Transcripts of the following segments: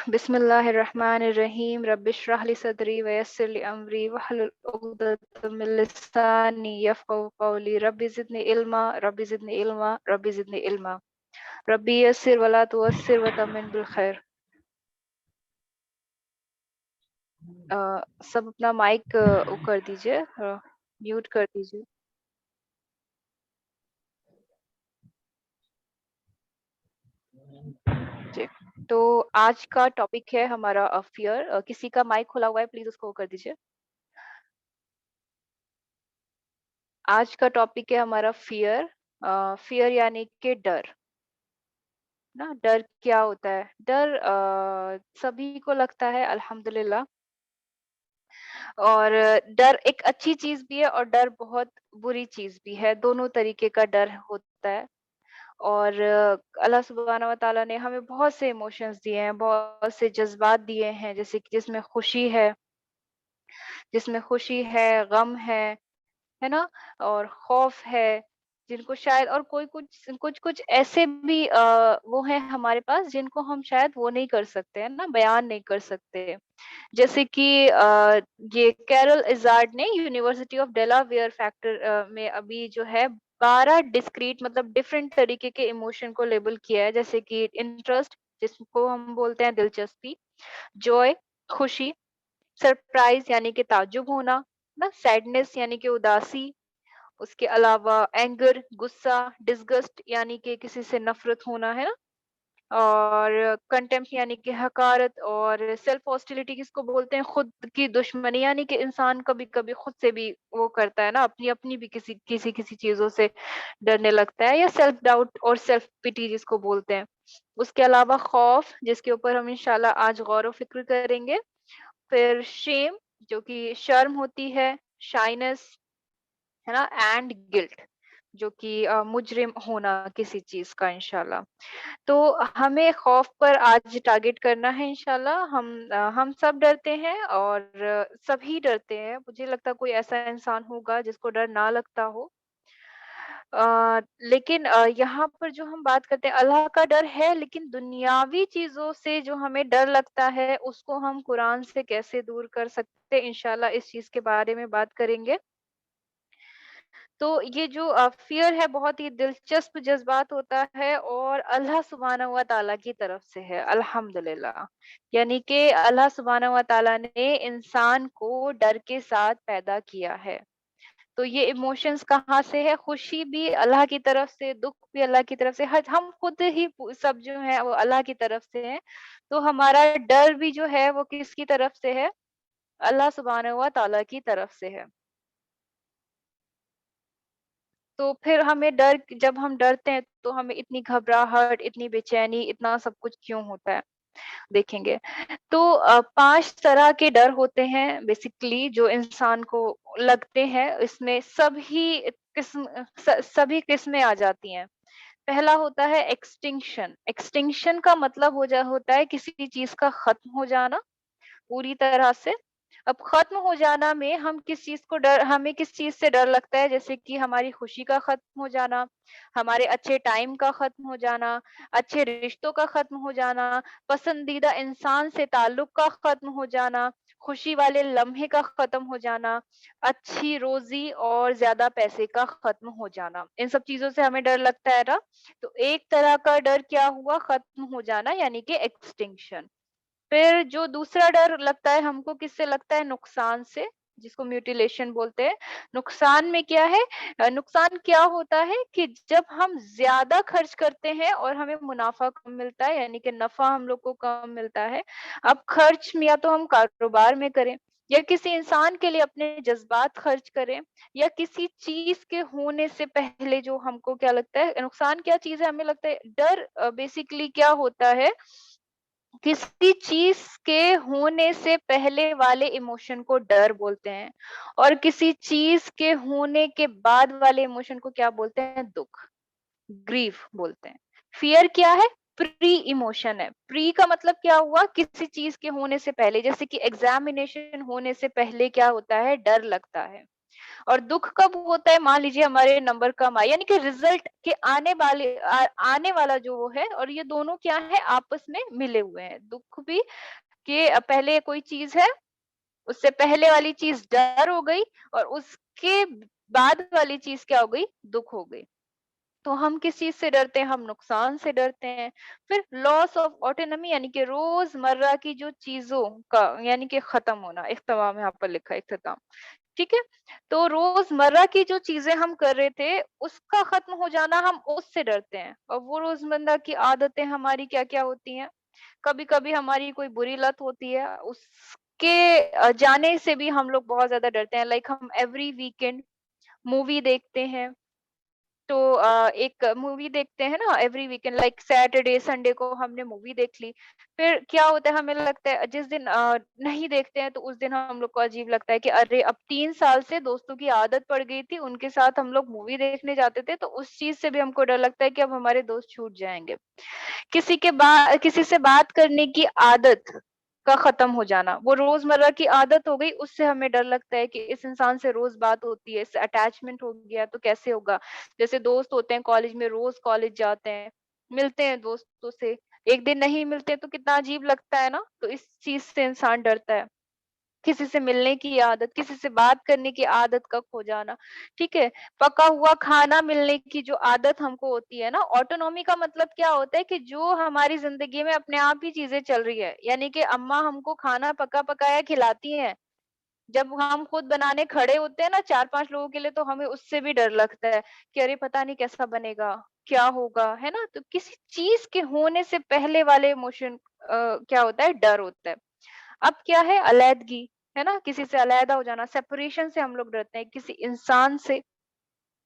بسم اللہ الرحمن الرحیم رب اشرح لی صدری ویسر لی امری واحلل عقدۃ من لسانی یفقهوا قولی رب زدنی علما رب زدنی علما رب زدنی علما ربی یسر ولا تعسر وتمن بالخیر۔ سب اپنا مائک وہ کر دیجئے، میوٹ کر دیجئے۔ جی، تو آج کا ٹاپک ہے ہمارا فیئر۔ کسی کا مائک کھلا ہوا ہے پلیز اس کو کر دیجئے۔ آج کا ٹاپک ہے ہمارا فیئر۔ فیئر یعنی کہ ڈر نا۔ ڈر کیا ہوتا ہے؟ ڈر سبھی کو لگتا ہے الحمدللہ، اور ڈر ایک اچھی چیز بھی ہے اور ڈر بہت بری چیز بھی ہے، دونوں طریقے کا ڈر ہوتا ہے۔ اور اللہ سبحانہ و تعالیٰ نے ہمیں بہت سے ایموشنز دیے ہیں، بہت سے جذبات دیے ہیں، جیسے کہ جس میں خوشی ہے، غم ہے نا، اور خوف ہے، جن کو شاید اور کوئی کچھ ایسے بھی وہ ہیں ہمارے پاس جن کو ہم شاید وہ نہیں کر سکتے ہیں نا، بیان نہیں کر سکتے۔ جیسے کہ یہ کیرل ازارڈ نے یونیورسٹی آف ڈیلاویئر فیکٹر میں ابھی جو ہے 12 ڈسکریٹ مطلب ڈفرینٹ طریقے کے ایموشن کو لیبل کیا ہے، جیسے کہ انٹرسٹ جس کو ہم بولتے ہیں دلچسپی، جوائے خوشی، سرپرائز یعنی کہ تعجب ہونا نا، سیڈنس یعنی کہ اداسی، اس کے علاوہ اینگر غصہ، ڈسگسٹ یعنی کہ کسی سے نفرت ہونا ہے نا، اور کنٹمپٹ یعنی کہ حقارت، اور سیلف ہاسٹیلٹی کس کو بولتے ہیں؟ خود کی دشمنی، یعنی کہ انسان کبھی کبھی خود سے بھی وہ کرتا ہے نا، اپنی بھی کسی چیزوں سے ڈرنے لگتا ہے، یا سیلف ڈاؤٹ اور سیلف پٹی جس کو بولتے ہیں۔ اس کے علاوہ خوف جس کے اوپر ہم انشاءاللہ آج غور و فکر کریں گے، پھر شیم جو کہ شرم ہوتی ہے، شائنس ہے نا، اینڈ گلٹ جو کہ مجرم ہونا کسی چیز کا انشاءاللہ۔ تو ہمیں خوف پر آج ٹارگٹ کرنا ہے انشاءاللہ۔ ہم سب ڈرتے ہیں، اور سبھی ڈرتے ہیں، مجھے لگتا کوئی ایسا انسان ہوگا جس کو ڈر نہ لگتا ہو۔ لیکن یہاں پر جو ہم بات کرتے ہیں اللہ کا ڈر ہے، لیکن دنیاوی چیزوں سے جو ہمیں ڈر لگتا ہے اس کو ہم قرآن سے کیسے دور کر سکتے ہیں، انشاءاللہ اس چیز کے بارے میں بات کریں گے۔ تو یہ جو فیئر ہے بہت ہی دلچسپ جذبات ہوتا ہے، اور اللہ سبحانہ و تعالیٰ کی طرف سے ہے الحمدللہ۔ یعنی کہ اللہ سبحانہ و تعالیٰ نے انسان کو ڈر کے ساتھ پیدا کیا ہے۔ تو یہ ایموشنز کہاں سے ہے؟ خوشی بھی اللہ کی طرف سے، دکھ بھی اللہ کی طرف سے، ہم خود ہی سب جو ہے وہ اللہ کی طرف سے ہیں۔ تو ہمارا ڈر بھی جو ہے وہ کس کی طرف سے ہے؟ اللہ سبحانہ و تعالیٰ کی طرف سے ہے۔ تو پھر ہمیں جب ہم ڈرتے ہیں تو ہمیں اتنی گھبراہٹ، اتنی بے چینی، اتنا سب کچھ کیوں ہوتا ہے؟ دیکھیں گے تو 5 طرح کے ڈر ہوتے ہیں بیسیکلی جو انسان کو لگتے ہیں، اس میں سبھی قسمیں آ جاتی ہیں۔ پہلا ہوتا ہے ایکسٹنکشن۔ ایکسٹنکشن کا مطلب ہوتا ہے کسی چیز کا ختم ہو جانا پوری طرح سے۔ اب ختم ہو جانا میں ہمیں کس چیز سے ڈر لگتا ہے؟ جیسے کہ ہماری خوشی کا ختم ہو جانا، ہمارے اچھے ٹائم کا ختم ہو جانا، اچھے رشتوں کا ختم ہو جانا، پسندیدہ انسان سے تعلق کا ختم ہو جانا، خوشی والے لمحے کا ختم ہو جانا، اچھی روزی اور زیادہ پیسے کا ختم ہو جانا۔ ان سب چیزوں سے ہمیں ڈر لگتا ہے نا۔ تو ایک طرح کا ڈر کیا ہوا؟ ختم ہو جانا یعنی کہ ایکسٹنکشن۔ پھر جو دوسرا ڈر لگتا ہے ہم کو، کس سے لگتا ہے؟ نقصان سے، جس کو میوٹیلیشن بولتے ہیں۔ نقصان میں کیا ہے؟ نقصان کیا ہوتا ہے کہ جب ہم زیادہ خرچ کرتے ہیں اور ہمیں منافع کم ملتا ہے، یعنی کہ نفع ہم لوگ کو کم ملتا ہے۔ اب خرچ یا تو ہم کاروبار میں کریں، یا کسی انسان کے لیے اپنے جذبات خرچ کریں، یا کسی چیز کے ہونے سے پہلے جو ہم کو کیا لگتا ہے نقصان کیا چیز ہے؟ ہمیں لگتا ہے ڈر بیسیکلی کیا ہوتا ہے، کسی چیز کے ہونے سے پہلے والے ایموشن کو ڈر بولتے ہیں، اور کسی چیز کے ہونے کے بعد والے ایموشن کو کیا بولتے ہیں؟ دکھ، گریف بولتے ہیں۔ فیئر کیا ہے؟ پری ایموشن ہے۔ پری کا مطلب کیا ہوا؟ کسی چیز کے ہونے سے پہلے، جیسے کہ ایگزامینیشن ہونے سے پہلے کیا ہوتا ہے؟ ڈر لگتا ہے۔ और दुःख कब होता है, मान लीजिए हमारे नंबर कम आए, यानी कि रिजल्ट के आने वाला जो वो है, और ये दोनों क्या है, आपस में मिले हुए हैं। दुःख भी कि पहले कोई चीज है, उससे पहले वाली चीज डर हो गई, और उसके बाद वाली चीज क्या हो गई, दुःख हो गई। तो हम किस चीज से डरते हैं, हम नुकसान से डरते हैं। फिर लॉस ऑफ ऑटोनॉमी, यानी कि रोजमर्रा की जो चीजों का, यानी कि खत्म होना, इख्तिताम यहाँ पर लिखा है, इख्तिताम, ठीक है। तो रोजमर्रा की जो चीजें हम कर रहे थे, उसका खत्म हो जाना, हम उससे डरते हैं। और वो रोजमर्रा की आदतें हमारी क्या क्या होती हैं, कभी कभी हमारी कोई बुरी लत होती है, उसके जाने से भी हम लोग बहुत ज्यादा डरते हैं। लाइक हम एवरी वीकेंड मूवी देखते हैं, तो एक मूवी देखते हैं ना every weekend, like Saturday Sunday को हमने मूवी देख ली। फिर क्या होता है, हमें लगता है जिस दिन नहीं देखते हैं, तो उस दिन हम लोग को अजीब लगता है कि अरे अब 3 साल से दोस्तों की आदत पड़ गई थी, उनके साथ हम लोग मूवी देखने जाते थे, तो उस चीज से भी हमको डर लगता है कि अब हमारे दोस्त छूट जाएंगे। किसी से बात करने की आदत का खत्म हो जाना, वो रोजमर्रा की आदत हो गई, उससे हमें डर लगता है कि इस इंसान से रोज बात होती है, इससे अटैचमेंट हो गया, तो कैसे होगा। जैसे दोस्त होते हैं कॉलेज में, रोज कॉलेज जाते हैं, मिलते हैं दोस्तों से, एक दिन नहीं मिलते तो कितना अजीब लगता है ना। तो इस चीज से इंसान डरता है, किसी से मिलने की आदत, किसी से बात करने की आदत का खो जाना, ठीक है। पका हुआ खाना मिलने की जो आदत हमको होती है ना, ऑटोनॉमी का मतलब क्या होता है कि जो हमारी जिंदगी में अपने आप ही चीजें चल रही है, यानी कि अम्मा हमको खाना पका पकाया खिलाती हैं। जब हम खुद बनाने खड़े होते हैं ना 4-5 लोगों के लिए, तो हमें उससे भी डर लगता है कि अरे पता नहीं कैसा बनेगा, क्या होगा, है ना। तो किसी चीज के होने से पहले वाले इमोशन क्या होता है, डर होता है। अब क्या है, अलैदगी, है ना, किसी से अलैदा हो जाना, सेपरेशन से हम लोग डरते हैं, किसी इंसान से,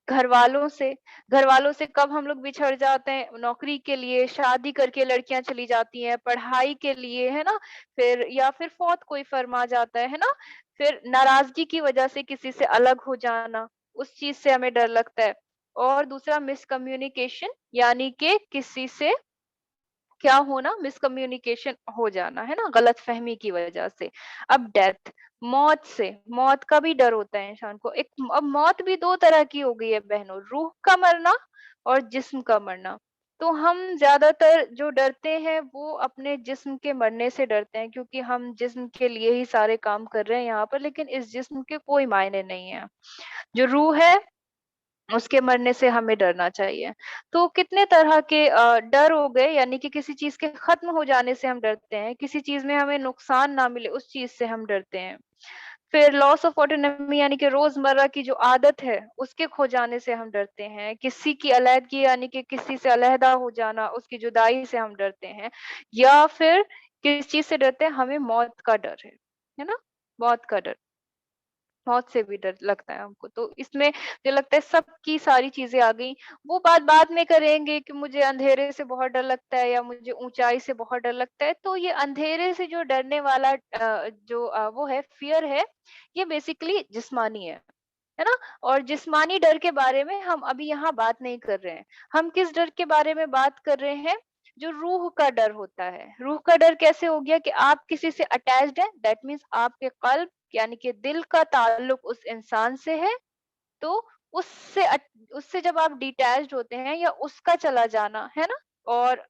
घर वालों से। घर वालों से कब हम लोग बिछड़ जाते हैं, नौकरी के लिए, शादी करके लड़कियां चली जाती हैं, पढ़ाई के लिए, है ना। फिर या फिर फौत कोई फरमा जाता है ना। फिर नाराजगी की वजह से किसी से अलग हो जाना, उस चीज से हमें डर लगता है। और दूसरा मिसकम्युनिकेशन, यानी कि किसी से क्या होना, मिसकम्युनिकेशन हो जाना, है ना, गलतफहमी की वजह से। अब डेथ, मौत से, मौत का भी डर होता है इंसान को। एक अब मौत भी दो तरह की हो गई है बहनों, रूह का मरना और जिस्म का मरना। तो हम ज्यादातर जो डरते हैं वो अपने जिस्म के मरने से डरते हैं, क्योंकि हम जिस्म के लिए ही सारे काम कर रहे हैं यहाँ पर, लेकिन इस जिस्म के कोई मायने नहीं है। जो रूह है, उसके मरने से हमें डरना चाहिए। तो कितने तरह के डर हो गए, यानी कि किसी चीज के खत्म हो जाने से हम डरते हैं, किसी चीज में हमें नुकसान ना मिले उस चीज से हम डरते हैं। फिर लॉस ऑफ ऑटोनॉमी, यानी कि रोजमर्रा की जो आदत है उसके खो जाने से हम डरते हैं। किसी की अलैदगी, यानी कि किसी से अलहदा हो जाना, उसकी जुदाई से हम डरते हैं। या फिर किस चीज से डरते हैं, हमें मौत का डर है ना, मौत का डर, मौत से भी डर लगता है हमको। तो इसमें मुझे लगता है सबकी सारी चीजें आ गई। वो बात बाद में करेंगे कि मुझे अंधेरे से बहुत डर लगता है या मुझे ऊंचाई से बहुत डर लगता है। तो ये अंधेरे से जो डरने वाला वो है, फियर है, ये बेसिकली जिस्मानी है ना। और जिस्मानी डर के बारे में हम अभी यहाँ बात नहीं कर रहे हैं। हम किस डर के बारे में बात कर रहे हैं, जो रूह का डर होता है। रूह का डर कैसे हो गया कि आप किसी से अटैच्ड है, दैट मीन्स आपके कल्ब, यानी कि दिल का ताल्लुक उस इंसान से है। तो उससे जब आप डिटैच्ड होते हैं, या उसका चला जाना, है ना। और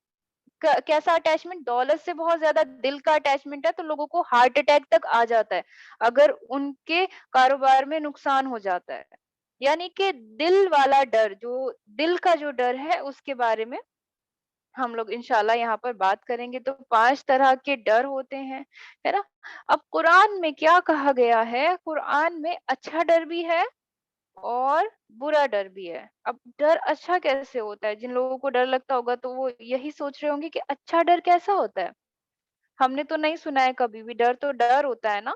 कैसा अटैचमेंट, दौलत से बहुत ज्यादा दिल का अटैचमेंट है, तो लोगों को हार्ट अटैक तक आ जाता है अगर उनके कारोबार में नुकसान हो जाता है। यानी कि दिल वाला डर, जो दिल का जो डर है, उसके बारे में हम लोग इंशाल्लाह यहाँ पर बात करेंगे। तो 5 तरह के डर होते हैं, है ना। अब कुरान में क्या कहा गया है, कुरान में अच्छा डर भी है और बुरा डर भी है। अब डर अच्छा कैसे होता है, जिन लोगों को डर लगता होगा तो वो यही सोच रहे होंगे कि अच्छा डर कैसा होता है, हमने तो नहीं सुना है कभी भी। डर तो डर होता है ना।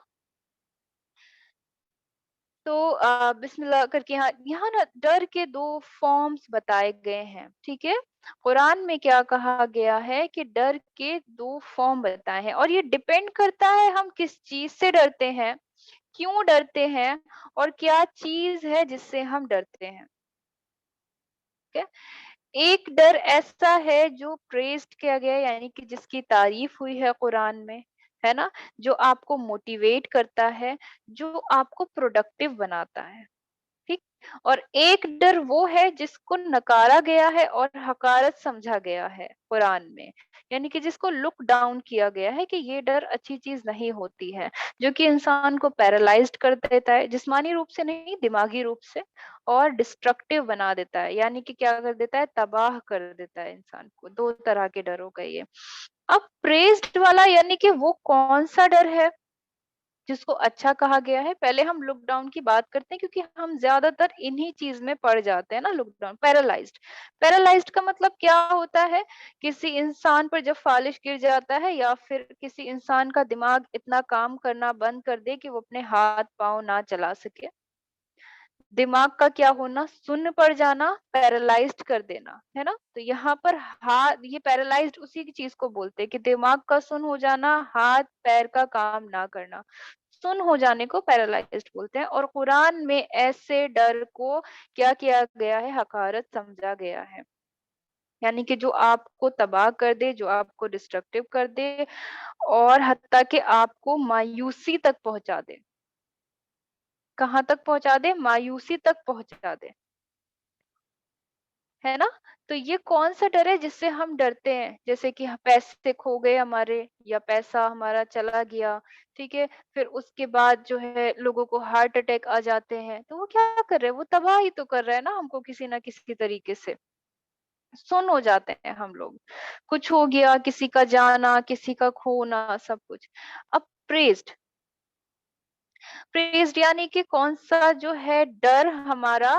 तो बिस्मिल्लाह करके यहाँ यहाँ ना डर के 2 फॉर्म्स बताए गए हैं, ठीक है। कुरान में क्या कहा गया है कि डर के 2 फॉर्म बताए हैं, और ये डिपेंड करता है हम किस चीज से डरते हैं, क्यों डरते हैं, और क्या चीज है जिससे हम डरते हैं, ठीक है। एक डर ऐसा है जो प्रेज्ड किया गया है, यानी कि जिसकी तारीफ हुई है कुरान में, है ना, जो आपको मोटिवेट करता है, जो आपको प्रोडक्टिव बनाता है। ठीक। और एक डर वो है जिसको नकारा गया है और हकारत समझा गया है कुरान में, यानी कि जिसको लुक डाउन किया गया है कि ये डर अच्छी चीज नहीं होती है, जो कि इंसान को पैरालाइज्ड कर देता है, जिस्मानी रूप से नहीं, दिमागी रूप से, और डिस्ट्रक्टिव बना देता है, यानी कि क्या कर देता है, तबाह कर देता है इंसान को। दो तरह के डर हो गए ये। अब प्रेज्ड वाला यानी कि वो कौन सा डर है जिसको अच्छा कहा गया है? पहले हम लुक डाउन की बात करते हैं, क्योंकि हम ज्यादातर इन्हीं चीज में पड़ जाते हैं ना। Look down, paralysed. पैरालाइज्ड का मतलब क्या होता है? किसी इंसान पर जब फालिश गिर जाता है, या फिर किसी इंसान का दिमाग इतना काम करना बंद कर दे कि वो अपने हाथ पांव ना चला सके। दिमाग का क्या होना, सुन्न पड़ जाना, पैरालाइज्ड कर देना, है ना। तो यहाँ पर हाथ, ये पैरालाइज्ड उसी की चीज को बोलते हैं कि दिमाग का सुन्न हो जाना, हाथ पैर का काम ना करना, सुन्न हो जाने को पैरालाइज्ड बोलते हैं। और कुरान में ऐसे डर को क्या किया गया है, हकारत समझा गया है, यानी कि जो आपको तबाह कर दे, जो आपको डिस्ट्रक्टिव कर दे, और हत्ता कि आपको मायूसी तक पहुंचा दे। कहाँ तक पहुंचा दे? मायूसी तक पहुंचा दे, है ना। तो ये कौन सा डर है जिससे हम डरते हैं? जैसे कि पैसे खो गए हमारे, या पैसा हमारा चला गया, ठीक है। फिर उसके बाद जो है लोगों को हार्ट अटैक आ जाते हैं, तो वो क्या कर रहे हैं, वो तबाह ही तो कर रहे हैं ना हमको, किसी ना किसी तरीके से। सुन्न हो जाते हैं हम लोग। कुछ हो गया, किसी का जाना, किसी का खोना, सब कुछ। अब प्रेज्ड, प्रेज्ड यानी कि कौन सा जो है डर हमारा,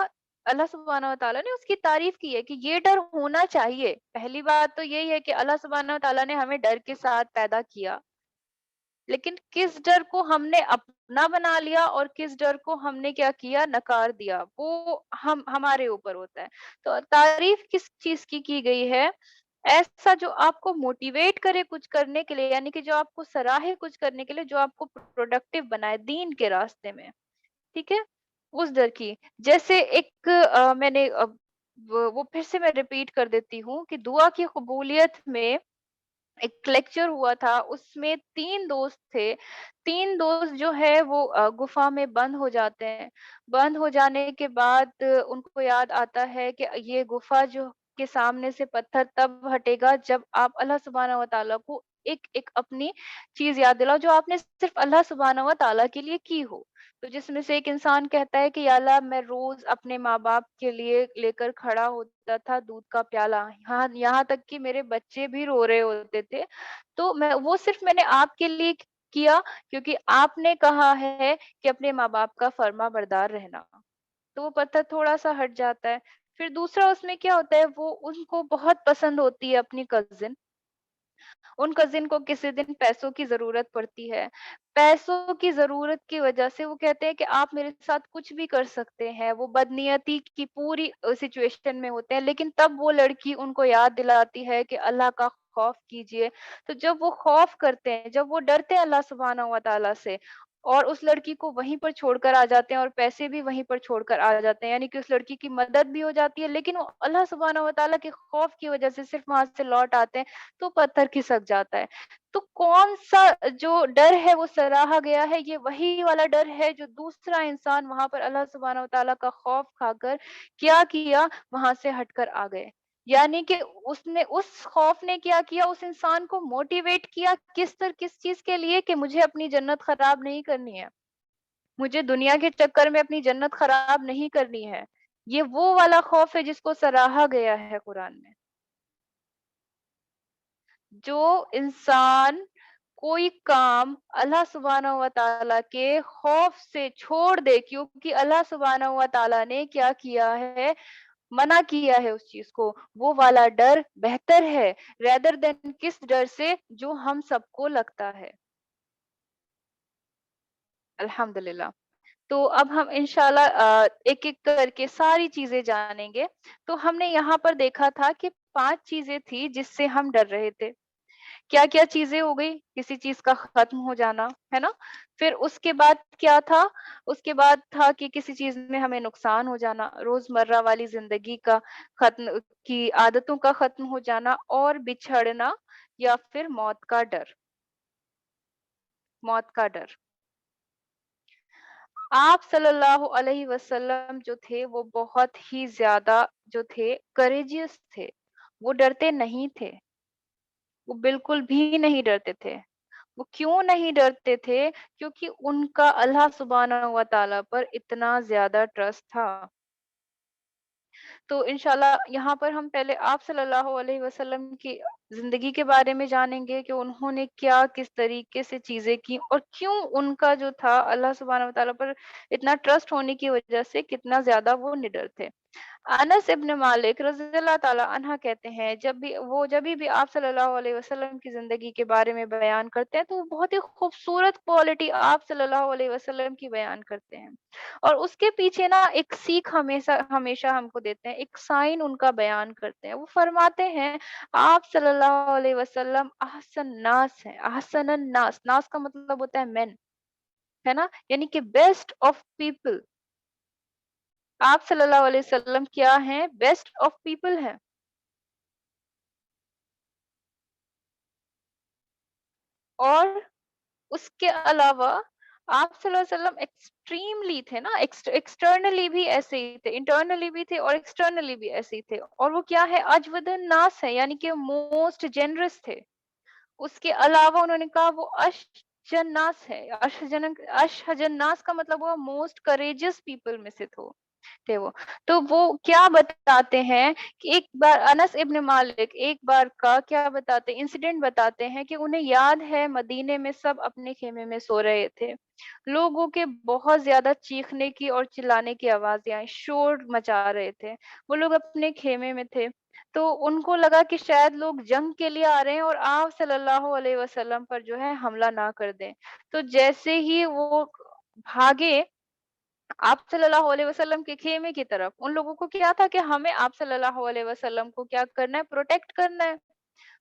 अल्लाह सुब्हानहू व तआला ने उसकी तारीफ की है कि ये डर होना चाहिए। पहली बात तो यही है कि अल्लाह सुब्हानहू व तआला ने हमें डर के साथ पैदा किया, लेकिन किस डर को हमने अपना बना लिया और किस डर को हमने क्या किया, नकार दिया, वो हम हमारे ऊपर होता है। तो तारीफ किस चीज की गई है? ऐसा जो आपको मोटिवेट करे कुछ करने के लिए, यानी कि जो आपको सराहे कुछ करने के लिए, जो आपको प्रोडक्टिव बनाए दीन के रास्ते में, ठीक है। उस डर की, जैसे एक मैंने वो फिर से मैं रिपीट कर देती हूँ कि दुआ की कबूलियत में एक लेक्चर हुआ था, उसमें 3 दोस्त थे। 3 दोस्त जो है वो गुफ़ा में बंद हो जाते हैं। बंद हो जाने के बाद उनको याद आता है कि ये गुफ़ा जो के सामने से पत्थर तब हटेगा जब आप अल्लाह सुब्हानहू व तआला को एक-एक अपनी चीज़ याद दिलाओ, जो आपने सिर्फ़ अल्लाह सुब्हानहू व तआला के लिए की हो। तो जिसमें से एक इंसान कहता है कि या अल्लाह, मैं रोज़ अपने माँ-बाप के लिए लेकर खड़ा होता था दूध का प्याला। हाँ, यहाँ तक कि मेरे बच्चे भी रो रहे होते थे। तो मैं वो सिर्फ़ मैंने आपके लिए किया, क्योंकि आपने कहा है कि अपने माँ-बाप का फर्माबरदार रहना। तो वो पत्थर थोड़ा-सा हट जाता है। फिर दूसरा उसमें क्या होता है, वो उनको बहुत पसंद होती है अपनी कज़िन। उन कज़िन को किसी दिन पैसों की ज़रूरत पड़ती है। पैसों की ज़रूरत की वज़ह से वो कहते हैं कि आप मेरे साथ कुछ भी कर सकते हैं। वो बदनीयती की पूरी सिचुएशन में होते हैं, लेकिन तब वो लड़की उनको याद दिलाती है कि अल्लाह का खौफ कीजिए। तो जब वो खौफ करते हैं, जब वो डरते हैं अल्लाह सुब्हानहू व तआला से, और उस लड़की को वहीं पर छोड़कर आ जाते हैं और पैसे भी वहीं पर छोड़कर आ जाते हैं, यानी कि उस लड़की की मदद भी हो जाती है, लेकिन वो अल्लाह सुब्हानहू व तआला के खौफ की वज़ह से सिर्फ़ वहाँ से लौट आते हैं, तो पत्थर खिसक जाता है। तो कौन-सा जो डर है वो सराहा गया है, ये वही वाला डर है जो दूसरा इंसान वहाँ पर अल्लाह सुब्हानहू व तआला का खौफ खाकर क्या किया, वहाँ से हटकर आ गए। यानी कि उसने, उस खौफ ने क्या किया, उस इंसान को मोटिवेट किया, किस चीज़ के लिए, कि मुझे अपनी जन्नत खराब नहीं करनी है। मुझे दुनिया के चक्कर में अपनी जन्नत खराब नहीं करनी है। ये वो वाला खौफ है जिसको सराहा गया है कुरान में। जो इंसान कोई काम अल्लाह सुब्हानहू व तआला के खौफ से छोड़ दे, क्योंकि अल्लाह सुब्हानहू व तआला ने क्या किया है, मना किया है उस चीज को, वो वाला डर बेहतर है रेदर देन किस डर से जो हम सबको लगता है। अल्हम्दुलिल्लाह। तो अब हम इंशाल्लाह एक-एक करके सारी चीजें जानेंगे। तो हमने यहाँ पर देखा था कि 5 चीजें थी जिससे हम डर रहे थे। क्या-क्या चीज़ें हो गई? किसी चीज़ का खत्म हो जाना, है ना? फिर उसके बाद क्या था? उसके बाद था कि किसी चीज़ में हमें नुकसान हो जाना, रोज़मर्रा वाली ज़िंदगी का खत्म, की आदतों का खत्म हो जाना, और बिछड़ना, या फिर मौत का डर, मौत का डर। आप सल्लल्लाहु अलैहि वसल्लम जो थे वो बहुत ही ज़्यादा जो थे करेजियस थे। वो डरते नहीं थे, वो बिल्कुल भी नहीं डरते थे। वो क्यों नहीं डरते थे? क्योंकि उनका अल्लाह सुब्हानहू व तआला पर इतना ज़्यादा ट्रस्ट था। तो इंशाल्लाह यहाँ पर हम पहले आप सल्लल्लाहु अलैहि वसल्लम की ज़िंदगी के बारे में जानेंगे कि उन्होंने क्या, किस तरीके से चीज़ें की और क्यों उनका जो था अल्लाह सुब्हानहू व तआला पर इतना ट्रस्ट होने की वजह से कितना ज़्यादा वो निडर थे। अनस इब्न मालिक रज़ियल्लाहु ताला अन्हा कहते हैं जब भी आप सल्लल्लाहु अलैहि वसल्लम की ज़िंदगी के बारे में बयान करते हैं तो वो बहुत ही खूबसूरत क्वालिटी आप सल्लल्लाहु अलैहि वसल्लम की बयान करते हैं। और उसके पीछे ना एक सीख हमेशा हमेशा हमको देते हैं, एक साइन उनका बयान करते हैं। वो फरमाते हैं आप सल्लल्लाहु अलैहि वसल्लम अहसन नास हैं, अहसनन नास, नास का मतलब होता है मेन, है ना? यानी कि बेस्ट ऑफ पीपल। आप सल्लल्लाहु अलैहि वसल्लम क्या हैं? बेस्ट ऑफ पीपल हैं। और उसके अलावा आप सल्लल्लाहु अलैहि वसल्लम एक्सट्रीमली थे ना, एक्सटर्नली भी ऐसे ही थे, इंटरनली भी थे और एक्सटर्नली भी ऐसे ही थे। और वो क्या है? अजवदुन नास है, यानी कि मोस्ट जेनरस थे। उसके अलावा उन्होंने कहा वो अशजन्नास है। अशजन्नास का मतलब हुआ मोस्ट करेजियस पीपल में से थे वो। तो वो क्या बताते हैं कि एक बार अनस इब्न मालिक एक बार का क्या बताते इंसिडेंट बताते हैं कि उन्हें याद है मदीने में सब अपने खेमे में सो रहे थे। लोगों के बहुत ज़्यादा चीखने की और चिल्लाने की आवाज़ें आई, शोर मचा रहे थे। वो लोग अपने खेमे में थे, तो उनको लगा कि शायद लोग जंग के लिए आ रहे हैं और आप सल्लल्लाहु अलैहि वसल्लम पर जो है हमला ना कर दें। तो जैसे ही वो भागे आप सल्लल्लाहु अलैहि वसल्लम के खेमे की तरफ, उन लोगों को क्या था कि हमें आप सल्लल्लाहु अलैहि वसल्लम को क्या करना है? प्रोटेक्ट करना है।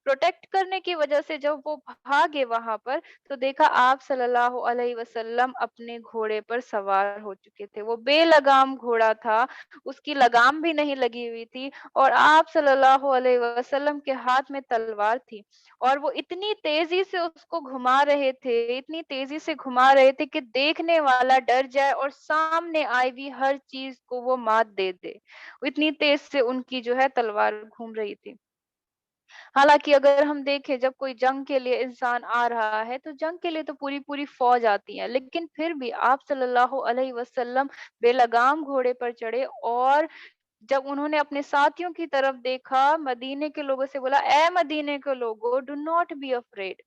प्रोटेक्ट करने की वजह से जब वो भागे वहां पर तो देखा आप सल्लल्लाहु अलैहि वसल्लम अपने घोड़े पर सवार हो चुके थे। वो बेलगाम घोड़ा था, उसकी लगाम भी नहीं लगी हुई थी और आप सल्लल्लाहु अलैहि वसल्लम के हाथ में तलवार थी। और वो इतनी तेजी से उसको घुमा रहे थे, इतनी तेजी से घुमा रहे थे कि देखने वाला डर जाए और सामने आई हुई हर चीज को वो मात दे दे। इतनी तेज से उनकी जो है तलवार घूम रही थी। हालाँकि अगर हम देखें जब कोई जंग के लिए इंसान आ रहा है, तो जंग के लिए तो पूरी-पूरी फ़ौज आती है, लेकिन फिर भी आप सल्लल्लाहु अलैहि वसल्लम बेलगाम घोड़े पर चढ़े और जब उन्होंने अपने साथियों की तरफ देखा, मदीने के लोगों से बोला, "ऐ मदीने के लोगों, डू नॉट बी अफ्रेड,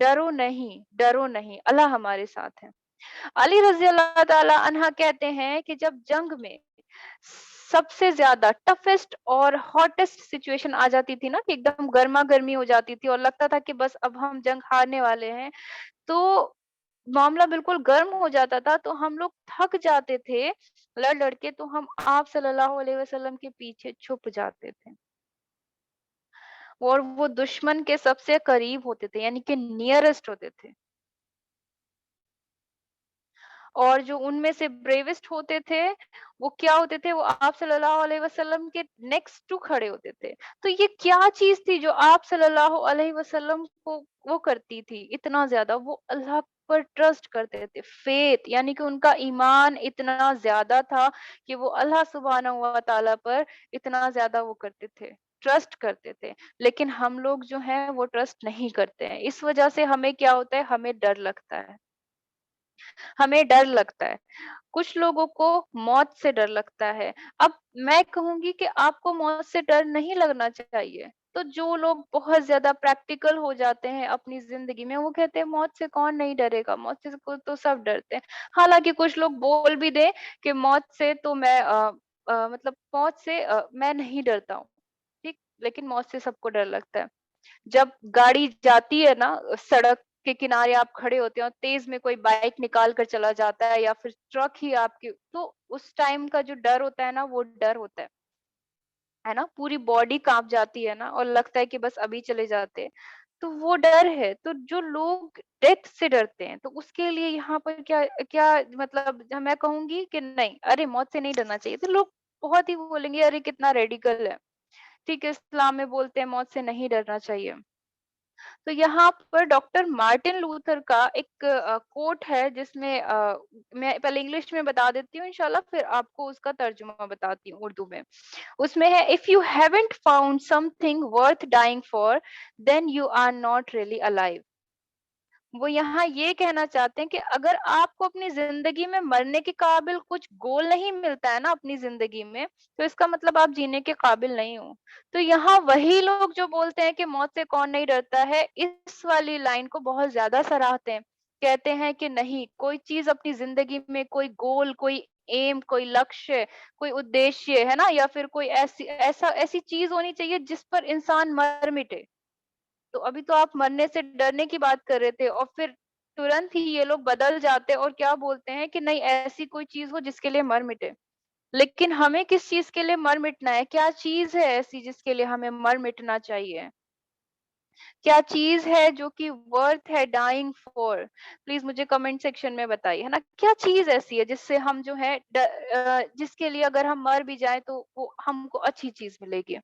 डरो नहीं, अल्लाह हमारे साथ है।" अली रज़ी अल्लाह ताला अन्हा कहते हैं कि जब जंग में सबसे ज़्यादा टफेस्ट और हॉटेस्ट सिचुएशन आ जाती थी ना कि एकदम गरमा-गर्मी हो जाती थी और लगता था कि बस अब हम जंग हारने वाले हैं, तो मामला बिल्कुल गर्म हो जाता था, तो हम लोग थक जाते थे लड़-लड़ के, तो हम आप सल्लल्लाहु अलैहि वसल्लम के पीछे छुप जाते थे। और वो दुश्मन के सबसे करीब होते थे, यानी कि नियरेस्ट होते थे। और जो उनमें से ब्रेवेस्ट होते थे, वो क्या होते थे? वो आप सल्लल्लाहु अलैहि वसल्लम के नेक्स्ट टू खड़े होते थे। तो ये क्या चीज़ थी जो आप सल्लल्लाहु अलैहि वसल्लम को वो करती थी इतना ज़्यादा? वो अल्लाह पर ट्रस्ट करते थे, फ़ेथ यानी कि उनका ईमान इतना ज़्यादा था कि वो अल्लाह सुब्हानहू व तआला पर इतना ज़्यादा वो करते थे, ट्रस्ट करते थे। लेकिन हम लोग जो हैं वो ट्रस्ट नहीं करते हैं। इस वज़ह से हमें क्या होता है? हमें डर लगता है। हमें डर लगता है। कुछ लोगों को मौत से डर लगता है। अब मैं कहूँगी कि आपको मौत से डर नहीं लगना चाहिए। तो जो लोग बहुत ज़्यादा प्रैक्टिकल हो जाते हैं अपनी ज़िंदगी में, वो कहते हैं मौत से कौन नहीं डरेगा, मौत से को तो सब डरते हैं। हालाँकि कुछ लोग बोल भी दें कि मौत से तो मतलब मौत से मैं नहीं डरता हूँ, ठीक? लेकिन मौत से सबको डर लगता है। जब गाड़ी जाती है ना सड़क के किनारे आप खड़े होते हैं और तेज में कोई बाइक निकाल कर चला जाता है या फिर ट्रक ही आपकी, तो उस टाइम का जो डर होता है ना वो डर होता है ना? पूरी बॉडी कांप जाती है ना और लगता है कि बस अभी चले जाते हैं। तो वो डर है। तो जो लोग डेथ से डरते हैं तो उसके लिए यहाँ पर क्या क्या मतलब मैं कहूंगी कि नहीं, अरे मौत से नहीं डरना चाहिए। तो लोग बहुत ही बोलेंगे अरे कितना रेडिकल है। ठीक है, इस्लाम में बोलते हैं मौत से नहीं डरना चाहिए। तो यहाँ पर डॉक्टर मार्टिन लूथर का एक कोट है जिसमें मैं पहले इंग्लिश में बता देती हूँ इंशाल्लाह, फिर आपको उसका तर्जुमा बताती हूँ उर्दू में। उसमें है, if you haven't found something worth dying for, then you are not really alive. वो यहाँ ये कहना चाहते हैं कि अगर आपको अपनी जिंदगी में मरने के काबिल कुछ गोल नहीं मिलता है ना अपनी जिंदगी में, तो इसका मतलब आप जीने के काबिल नहीं हो। तो यहाँ वही लोग जो बोलते हैं कि मौत से कौन नहीं डरता है, इस वाली लाइन को बहुत ज्यादा सराहते हैं। कहते हैं कि नहीं, कोई चीज अपनी जिंदगी में, कोई गोल, कोई एम, कोई लक्ष्य, कोई उद्देश्य है ना, या फिर कोई ऐसी चीज होनी चाहिए जिस पर इंसान मर मिटे। तो अभी तो आप मरने से डरने की बात कर रहे थे, और फिर तुरंत ही ये लोग बदल जाते हैं और क्या बोलते हैं कि नहीं, ऐसी कोई चीज हो जिसके लिए मर मिटे। लेकिन हमें किस चीज के लिए मर मिटना है? क्या चीज है ऐसी जिसके लिए हमें मर मिटना चाहिए? क्या चीज है जो कि वर्थ है डाइंग फॉर? प्लीज मुझे कमेंट सेक्शन में बताइए, है ना, क्या चीज ऐसी है जिससे हम जो है जिसके लिए अगर हम मर भी जाए तो वो हमको अच्छी चीज मिलेगी।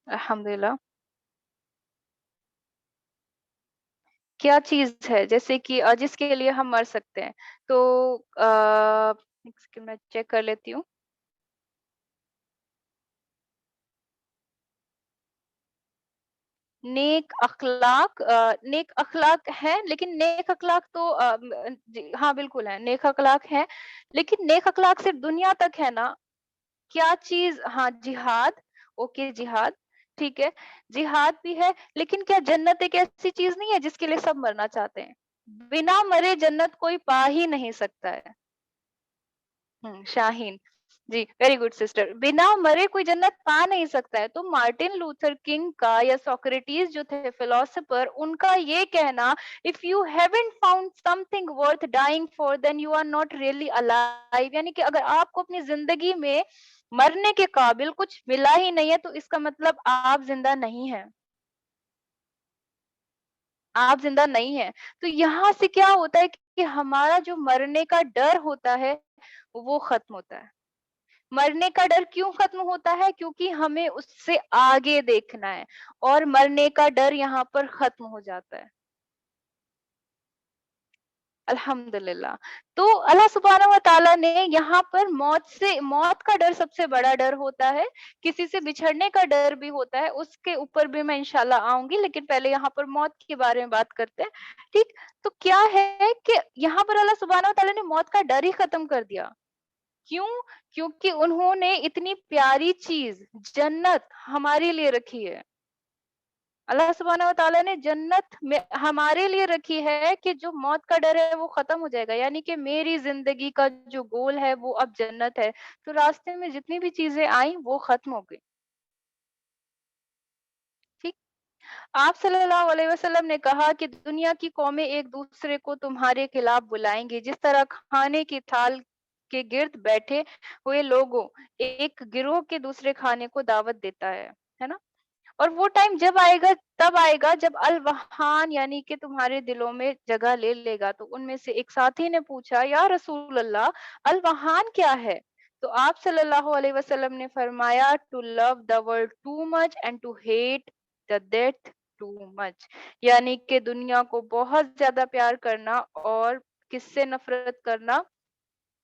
अल्हम्दुलिल्लाह। क्या चीज़ है जैसे कि जिसके लिए हम मर सकते हैं? तो एक सेकंड मैं चेक कर लेती हूँ। नेक अखलाक है, लेकिन नेक अखलाक तो जी हाँ, बिल्कुल है, नेक अखलाक है, लेकिन नेक अखलाक सिर्फ़ दुनिया तक है ना? क्या चीज़, हाँ, जिहाद, ओके जिहाद, ठीक है, जिहाद भी है, लेकिन क्या जन्नत एक ऐसी चीज़ नहीं है जिसके लिए सब मरना चाहते हैं? बिना मरे जन्नत कोई पा ही नहीं सकता है। शाहीन। जी, वेरी गुड सिस्टर। बिना मरे कोई जन्नत पा नहीं सकता है। तो मार्टिन लूथर किंग का या सोक्रेटिस जो थे फिलोसोफर, उनका ये कहना, if you haven't found something worth dying for, then you are not really alive, यानी कि अगर आपको अपनी जिंदगी में मरने के काबिल कुछ मिला ही नहीं है, तो इसका मतलब आप जिंदा नहीं है। आप जिंदा नहीं है। तो यहाँ से क्या होता है कि हमारा जो मरने का डर होता है, वो खत्म होता है। मरने का डर क्यों खत्म होता है? क्योंकि हमें उससे आगे देखना है, और मरने का डर यहाँ पर खत्म हो जाता है। अल्हम्दुलिल्लाह। तो अल्लाह सुब्हानहू व तआला ने यहाँ पर मौत का डर सबसे बड़ा डर होता है। किसी से बिछड़ने का डर भी होता है, उसके ऊपर भी मैं इंशाल्लाह आऊँगी, लेकिन पहले यहाँ पर मौत के बारे में बात करते हैं। ठीक? तो क्या है कि यहाँ पर अल्लाह सुब्हानहू व तआला ने मौत का डर ही खत्म कर दिया। क्यों? क्योंकि उन्होंने इतनी प्यारी चीज़ जन्नत हमारे लिए रखी है। अल्लाह सुब्हानहू व तआला ने जन्नत में हमारे लिए रखी है कि जो मौत का डर है वो खत्म हो जाएगा। यानी कि मेरी ज़िंदगी का जो गोल है वो अब जन्नत है। तो रास्ते में जितनी भी चीज़ें आई वो खत्म हो गई। ठीक? आप सल्लल्लाहु अलैहि वसल्लम ने कहा कि दुनिया की कौमें एक-दूसरे को तुम्हारे खिलाफ बुलाएँगी, जिस तरह खाने की थाल के गिर्द बैठे हुए लोगों एक गिरोह के दूसरे खाने को दावत देता है ना? और वो टाइम जब आएगा, तब आएगा जब अल-वहान यानी कि तुम्हारे दिलों में जगह ले लेगा। तो उनमें से एक साथी ने पूछा, या रसूल अल्लाह, अल-वहान क्या है? तो आप सल्लल्लाहु अलैहि वसल्लम ने फरमाया, to love the world too much and to hate the death too much, यानी कि दुनिया को बहुत ज्यादा प्यार करना, और किससे नफरत करना?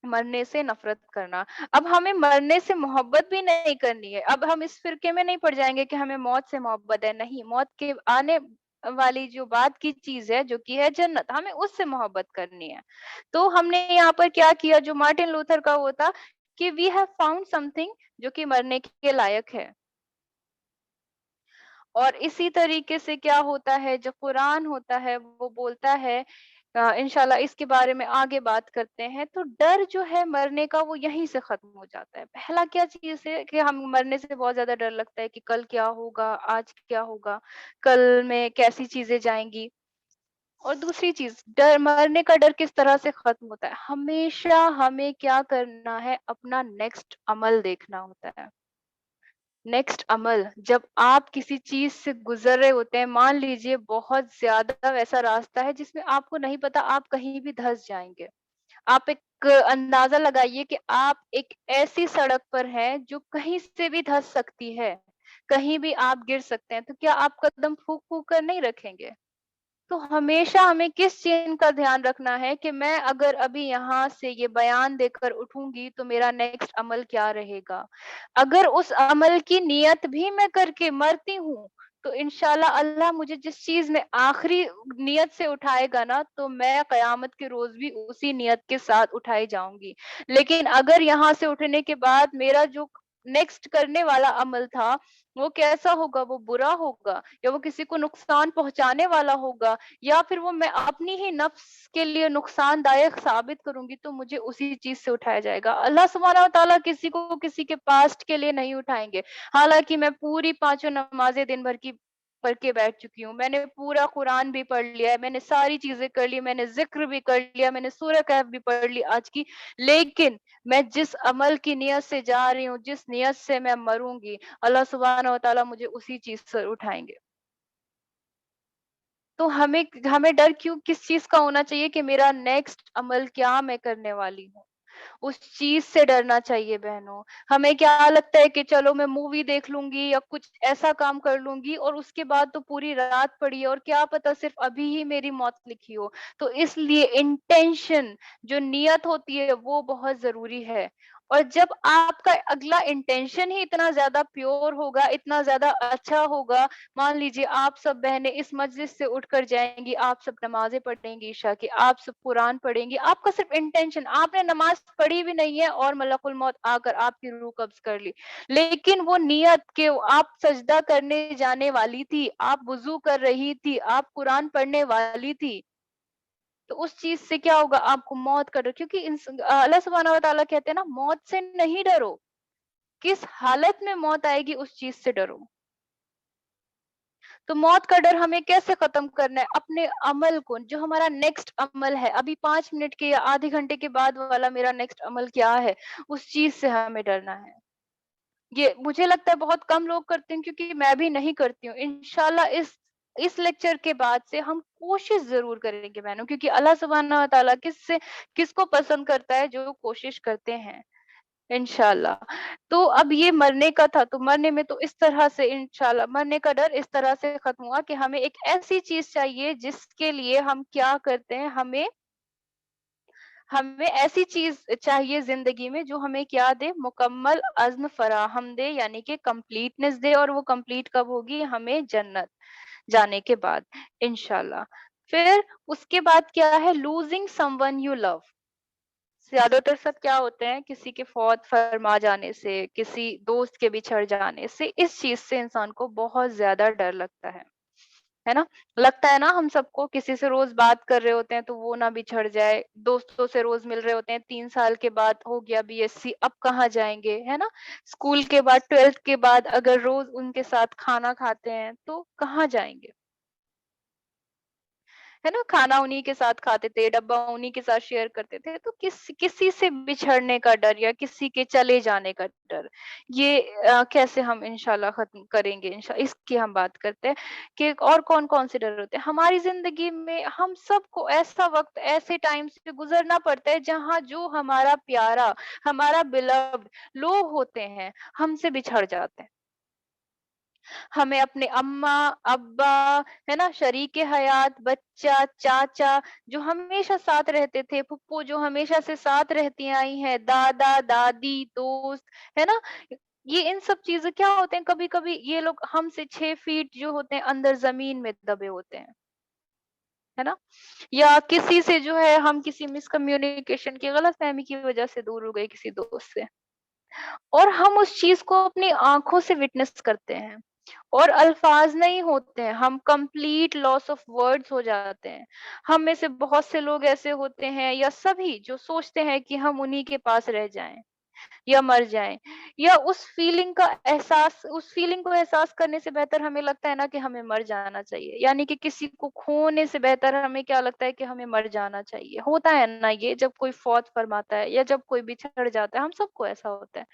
मरने से नफ़रत करना। अब हमें मरने से मोहब्बत भी नहीं करनी है। अब हम इस फ़िरके में नहीं पड़ जाएँगे कि हमें मौत से मोहब्बत है, नहीं, मौत के आने वाली जो बाद की चीज़ है, जो कि है जन्नत, हमें उससे मोहब्बत करनी है। तो हमने यहाँ पर क्या किया, जो मार्टिन लूथर का वो था कि वी हैव फाउंड समथिंग जो कि मरने के लायक है। और इसी तरीके से क्या होता है, जो कुरान होता है वो बोलता है, इंशाल्लाह इसके बारे में आगे बात करते हैं। तो डर जो है मरने का वो यहीं से खत्म हो जाता है। पहला क्या चीज़ है कि हम मरने से बहुत ज़्यादा डर लगता है कि कल क्या होगा, आज क्या होगा, कल में कैसी चीज़ें जाएँगी। और दूसरी चीज़, डर मरने का डर किस तरह से खत्म होता है? हमेशा हमें क्या करना है, अपना नेक्स्ट अमल देखना होता है। नेक्स्ट अमल, जब आप किसी चीज से गुजर रहे होते हैं, मान लीजिए बहुत ज्यादा वैसा रास्ता है जिसमें आपको नहीं पता आप कहीं भी धंस जाएंगे, आप एक अंदाज़ा लगाइए कि आप एक ऐसी सड़क पर हैं जो कहीं से भी धँस सकती है, कहीं भी आप गिर सकते हैं, तो क्या आप कदम फूँक-फूँक कर नहीं रखेंगे? तो हमेशा हमें किस चीज़ का ध्यान रखना है कि मैं अगर अभी यहाँ से ये बयान देकर उठूँगी तो मेरा नेक्स्ट अमल क्या रहेगा? अगर उस अमल की नियत भी मैं करके मरती हूँ, तो इंशाल्लाह अल्लाह मुझे जिस चीज़ में आखिरी नियत से उठाएगा ना, तो मैं क़यामत के रोज़ भी उसी नियत के साथ उठाई जाऊँगी। लेकिन अगर यहाँ से उठने के बाद मेरा जो नेक्स्ट करने वाला अमल था, वो कैसा होगा? वो बुरा होगा या वो किसी को नुकसान पहुँचाने वाला होगा या फिर वो मैं अपनी ही नफ्स के लिए नुकसानदायक साबित करूँगी, तो मुझे उसी चीज़ से उठाया जाएगा। अल्लाह सुब्हानहू व तआला किसी को किसी के पास्ट के लिए नहीं उठाएँगे। हालाँकि मैं पूरी पाँचों नमाज़ें दिन भर की पढ़ के बैठ चुकी हूँ। मैंने पूरा कुरान भी पढ़ लिया है, मैंने सारी चीज़ें कर ली, मैंने ज़िक्र भी कर लिया, मैंने सूरह कहफ भी पढ़ ली आज की। लेकिन मैं जिस अमल की नियत से जा रही हूँ, जिस नियत से मैं मरूँगी, अल्लाह सुब्हानहू व तआला मुझे उसी चीज़ से उठाएँगे। तो हमें डर क्यों किस चीज़ का होना चाहिए कि मेरा नेक्स्ट अमल क्या मैं करने वाली हूँ? उस चीज़ से डरना चाहिए बहनों। हमें क्या लगता है कि चलो मैं मूवी देख लूँगी या कुछ ऐसा काम कर लूँगी और उसके बाद तो पूरी रात पड़ी है और क्या पता सिर्फ़ अभी ही मेरी मौत लिखी हो। तो इसलिए इंटेंशन जो नियत होती है वो बहुत ज़रूरी है। और जब आपका अगला इंटेंशन ही इतना ज़्यादा प्योर होगा, इतना ज़्यादा अच्छा होगा, मान लीजिए आप सब बहनें इस मस्जिद से उठकर जाएँगी, आप सब नमाज़ें पढ़ेंगी इशा की, आप सब कुरान पढ़ेंगी, आपका सिर्फ़ इंटेंशन आपने नमाज़ पढ़ी भी नहीं है और मलकुल मौत आकर आपकी रूह कब्ज़ कर ली। लेकिन वो नियत कि आप सजदा करने जाने वाली थी, आप वुज़ू कर रही थी, आप कुरान पढ़ने वाली थी, तो उस चीज़ से क्या होगा आपको मौत का डर क्योंकि अल्लाह सुब्हानहू व तआला कहते हैं ना मौत से नहीं डरो, किस हालत में मौत आएगी उस चीज़ से डरो। तो मौत का डर हमें कैसे खत्म करना है? अपने अमल को जो हमारा नेक्स्ट अमल है, अभी 5 मिनट के या आधे घंटे के बाद वाला मेरा नेक्स्ट अमल क्या है? उस चीज़ से हमें डरना है। ये मुझे लगता है बहुत कम लोग करते हैं क्योंकि मैं भी नहीं करती हूँ। इंशाल्लाह इस लेक्चर के बाद से हम कोशिश ज़रूर करेंगे बहनों क्योंकि अल्लाह सुब्हानहू व तआला किसको पसंद करता है जो कोशिश करते हैं। इंशाल्लाह। तो अब ये मरने का था, तो मरने में तो इस तरह से इंशाल्लाह मरने का डर इस तरह से खत्म हुआ कि हमें एक ऐसी चीज़ चाहिए जिसके लिए हम क्या करते हैं, हमें हमें ऐसी चीज़ चाहिए ज़िंदगी में जो हमें क्या दे, मुकम्मल अज़्म फराहम दे यानी कि कंप्लीटनेस दे और वो कंप्लीट कब होगी? हमें जन्नत जाने के बाद इंशाल्लाह। फिर उसके बाद क्या है लूज़िंग समवन यू लव। ज़्यादातर सब क्या होते हैं किसी के फौत फरमा जाने से, किसी दोस्त के बिछड़ जाने से, इस चीज़ से इंसान को बहुत ज़्यादा डर लगता है ना? लगता है ना हम सबको किसी से रोज़ बात कर रहे होते हैं तो वो ना बिछड़ जाए, दोस्तों से रोज़ मिल रहे होते हैं 3 साल के बाद हो गया बीएससी अब कहाँ जाएँगे, है ना? स्कूल के बाद 12th के बाद अगर रोज़ उनके साथ खाना खाते हैं तो कहाँ जाएँगे? है ना? खाना उन्हीं के साथ खाते थे, डब्बा उन्हीं के साथ शेयर करते थे, तो किसी से बिछड़ने का डर या किसी के चले जाने का डर, ये कैसे हम इंशाल्लाह खत्म करेंगे इसकी हम बात करते हैं कि और कौन-कौन से डर होते हैं। हमारी ज़िंदगी में हम सबको ऐसा वक़्त, ऐसे टाइम से गुज़रना पड़ता है जहाँ जो हमारा प्यारा, हमारा बिलव्ड लोग होते हैं, हमसे बिछड़ जाते हैं। हमें अपने अम्मा, अब्बा, है ना? शरीके हयात, बच्चा, चाचा जो हमेशा साथ रहते थे, फुप्पू जो हमेशा से साथ रहती आई हैं, दादा, दादी, दोस्त, है ना? ये इन सब चीज़ें क्या होते हैं कभी-कभी ये लोग हमसे 6 फीट जो होते हैं अंदर ज़मीन में दबे होते हैं, है ना? या किसी से जो है हम किसी मिसकम्युनिकेशन की गलतफ़हमी की वज़ह से दूर हो गए किसी दोस्त से। और हम उस चीज़ को अपनी आँखों से विटनेस करते हैं और अल्फाज़ नहीं होते हैं, हम कंप्लीट लॉस ऑफ वर्ड्स हो जाते हैं। हम में से बहुत से लोग ऐसे होते हैं या सभी जो सोचते हैं कि हम उन्हीं के पास रह जाएँ या मर जाएँ या उस फीलिंग को एहसास करने से बेहतर हमें लगता है ना कि हमें मर जाना चाहिए। यानी कि किसी को खोने से बेहतर हमें क्या लगता है कि हमें मर जाना चाहिए। होता है ना ये जब कोई फौत फरमाता है या जब कोई बिछड़ जाता है, हम सबको ऐसा होता है।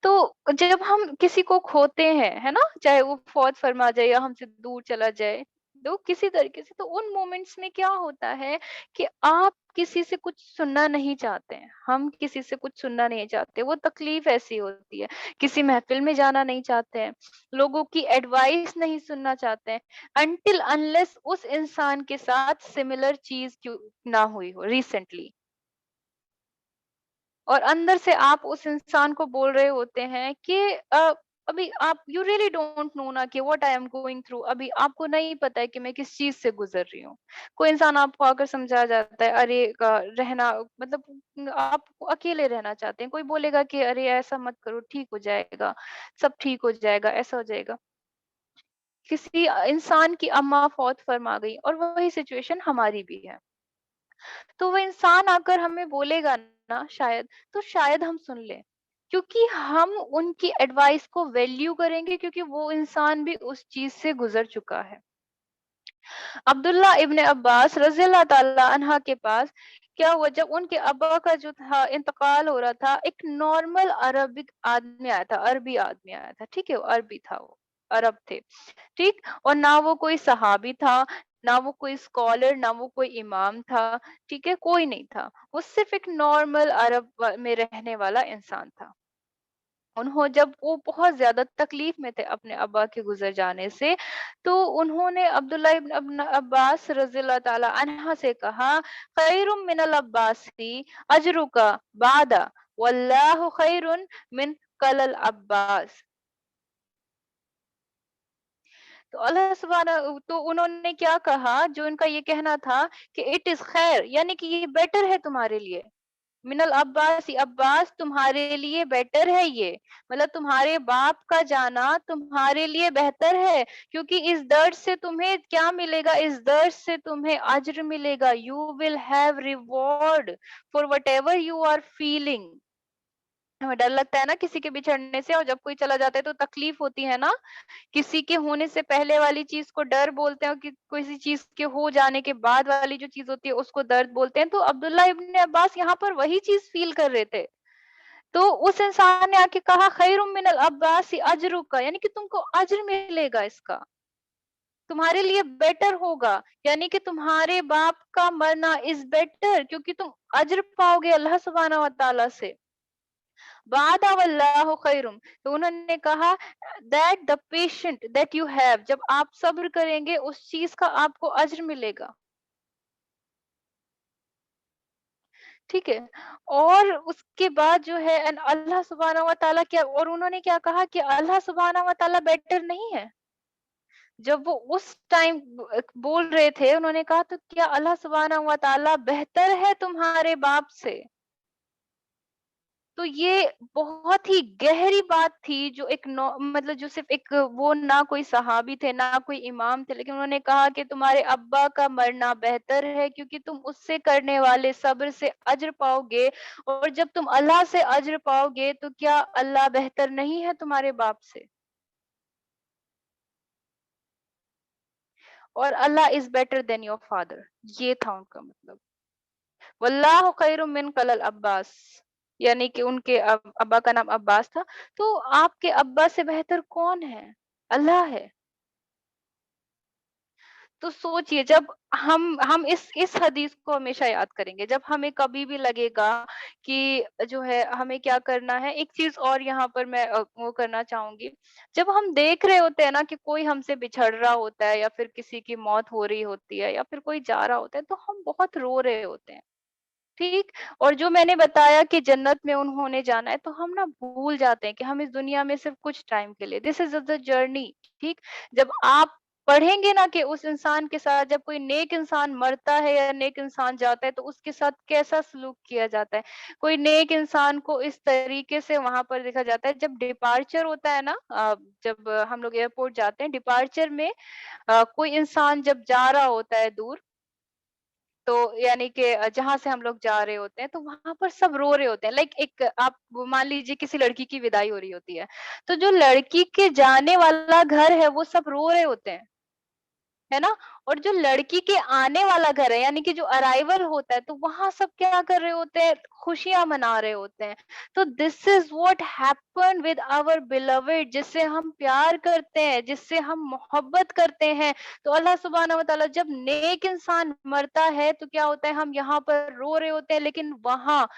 तो जब हम किसी को खोते हैं, है ना? चाहे वो फौत फरमा जाए या हमसे दूर चला जाए, तो किसी तरीके से तो उन मोमेंट्स में क्या होता है कि आप किसी से कुछ सुनना नहीं चाहते हैं, हम किसी से कुछ सुनना नहीं चाहते, वो तकलीफ ऐसी होती है। किसी महफिल में जाना नहीं चाहते हैं, लोगों की एडवाइस नहीं सुनना चाहते हैं, अनटिल अनलेस उस इंसान के साथ सिमिलर चीज क्यों ना हुई हो रिसेंटली, और अंदर से आप उस इंसान को बोल रहे होते हैं कि अभी आप यू रियली डोंट नो ना कि what I am going through, अभी आपको नहीं पता है कि मैं किस चीज से गुजर रही हूँ। कोई इंसान आपको आकर समझा जाता है, अरे रहना मतलब आप अकेले रहना चाहते हैं, कोई बोलेगा कि अरे ऐसा मत करो, ठीक हो जाएगा, सब ठीक हो जाएगा, ऐसा हो जाएगा। किसी इंसान की अम्मा फौत फरमा गई और वही सिचुएशन हमारी भी है, तो वो इंसान आकर हमें बोलेगा ना शायद, तो शायद हम सुन लें, क्योंकि हम उनकी एडवाइस को वैल्यू करेंगे, क्योंकि वो इंसान भी उस चीज से गुजर चुका है। अब्दुल्ला इब्ने अब्बास रज़ी अल्लाह ताला अन्हा के पास क्या हुआ, जब उनके अब्बा का जो था इंतकाल हो रहा था, एक नॉर्मल अरबिक आदमी आया था, अरबी आदमी आया था, ठीक है, वो अरबी था, वो अरब थे, ठीक। और ना वो कोई सहाबी था, ना वो कोई स्कॉलर, ना वो कोई इमाम था, ठीक है, कोई नहीं था, वो सिर्फ एक नॉर्मल अरब में रहने वाला इंसान था। जब वो बहुत ज्यादा तकलीफ में थे अपने अब्बा के गुजर जाने से, तो उन्होंने अब्दुल्ला इब्न अब्बास रज़ियल्लाहु ताला अन्हा से कहा, खैरुम मिनल अब्बासी अजरुका बादा वल्लाहु खैरुन मिन कलल अब्बास। तो अल्लाह सुब्हाना, तो उन्होंने क्या कहा, जो उनका ये कहना था कि इट इज खैर, यानी कि ये बेटर है तुम्हारे लिए, मिनल अब्बास, अब्बास तुम्हारे लिए बेटर है ये, मतलब तुम्हारे बाप का जाना तुम्हारे लिए बेहतर है, क्योंकि इस दर्द से तुम्हें क्या मिलेगा, इस दर्द से तुम्हें अज्र मिलेगा, you will have reward for whatever you are feeling. हमें डर लगता है ना किसी के बिछड़ने से, और जब कोई चला जाता है तो तकलीफ होती है ना, किसी के होने से पहले वाली चीज को डर बोलते हैं, और किसी चीज के हो जाने के बाद वाली जो चीज होती है उसको दर्द बोलते हैं। तो अब्दुल्ला इब्ने अब्बास यहाँ पर वही चीज फील कर रहे थे। तो उस इंसान ने आके कहा, खैरुम मिनल अब्बास अजरु का, यानी कि तुमको अज्र मिलेगा इसका, तुम्हारे लिए बेटर होगा, यानी कि तुम्हारे बाप का मरना इज बेटर, क्योंकि तुम अज्र पाओगे अल्लाह सुब्हानहू व तआला से। वादा वल्लाहु खैरुम, तो उन्होंने कहा that the patient that you have, जब आप सब्र करेंगे उस चीज का आपको अज्र मिलेगा, ठीक है। और उसके बाद जो है अल्लाह सुब्हानहू व तआला क्या, और उन्होंने क्या कहा कि अल्लाह सुब्हानहू व तआला बेटर नहीं है। जब वो उस टाइम बोल रहे थे, उन्होंने कहा तो क्या अल्लाह सुब्हानहू व तआला बेहतर है तुम्हारे बाप से। तो ये बहुत ही गहरी बात थी, जो एक मतलब जो सिर्फ एक वो ना कोई सहाबी थे, ना कोई इमाम थे, लेकिन उन्होंने कहा कि तुम्हारे अब्बा का मरना बेहतर है, क्योंकि तुम उससे करने वाले सब्र से अज्र पाओगे, और जब तुम अल्लाह से अज्र पाओगे तो क्या अल्लाह बेहतर नहीं है तुम्हारे बाप से। और Allah is better than your father, ये था उनका मतलब। वल्लाहु खैरुम मिन कलल अब्बास, यानी कि उनके अब्बा का नाम अब्बास था। तो आपके अब्बा से बेहतर कौन है, अल्लाह है। तो सोचिए, जब हम इस हदीस को हमेशा याद करेंगे, जब हमें कभी भी लगेगा कि जो है हमें क्या करना है। एक चीज और यहाँ पर मैं वो करना चाहूंगी, जब हम देख रहे होते हैं ना कि कोई हमसे बिछड़ रहा होता है, या फिर किसी की मौत हो रही होती है, या फिर कोई जा रहा होता है, तो हम बहुत रो रहे होते हैं, ठीक। और जो मैंने बताया कि जन्नत में उन्होंने जाना है, तो हम ना भूल जाते हैं कि हम इस दुनिया में सिर्फ कुछ टाइम के लिए, दिस इज द जर्नी, ठीक। जब आप पढ़ेंगे ना कि उस इंसान के साथ, जब कोई नेक इंसान मरता है या नेक इंसान जाता है, तो उसके साथ कैसा सलूक किया जाता है। कोई नेक इंसान को इस तरीके से वहां पर देखा जाता है, जब डिपार्चर होता है ना, जब हम लोग एयरपोर्ट जाते हैं, डिपार्चर में कोई इंसान जब जा रहा होता है दूर, तो यानी कि जहाँ से हम लोग जा रहे होते हैं, तो वहां पर सब रो रहे होते हैं। लाइक एक आप वो मान लीजिए किसी लड़की की विदाई हो रही होती है, तो जो लड़की के जाने वाला घर है वो सब रो रहे होते हैं, है ना? और जो लड़की के आने वाला घर है, यानी कि जो अराइवल होता है, तो वहाँ सब क्या कर रहे होते हैं? खुशियाँ मना रहे होते हैं। तो this is what happened with our beloved, जिससे हम प्यार करते हैं, जिससे हम मोहब्बत करते हैं। तो अल्लाह सुब्हानहू व तआला जब नेक इंसान मरता है, तो क्या होता है? हम यहाँ पर रो रहे होते हैं, लेकिन वहाँ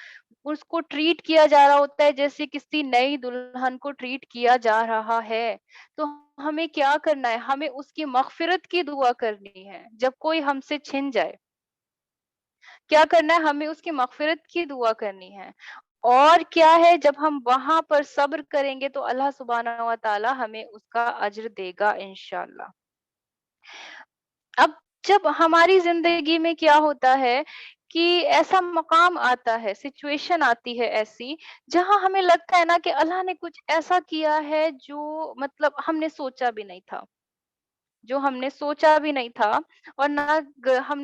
उसको ट्रीट किया जा रहा होता है जैसे किसी नई दुल्हन को ट्रीट किया जा रहा है। तो हमें क्या करना है? हमें उसकी मग़फ़िरत की दुआ करनी है। जब कोई हमसे छिन जाए, क्या करना है? हमें उसकी मग़फ़िरत की दुआ करनी है। और क्या है, जब हम वहाँ पर सब्र करेंगे तो अल्लाह सुब्हानहू व तआला हमें उसका अज्र देगा इंशाअल्लाह। अब जब हमारी ज़िंदगी में क्या होता है कि ऐसा मकाम आता है, सिचुएशन आती है ऐसी, जहाँ हमें लगता है ना कि अल्लाह ने कुछ ऐसा किया है जो मतलब हमने सोचा भी नहीं था, और ना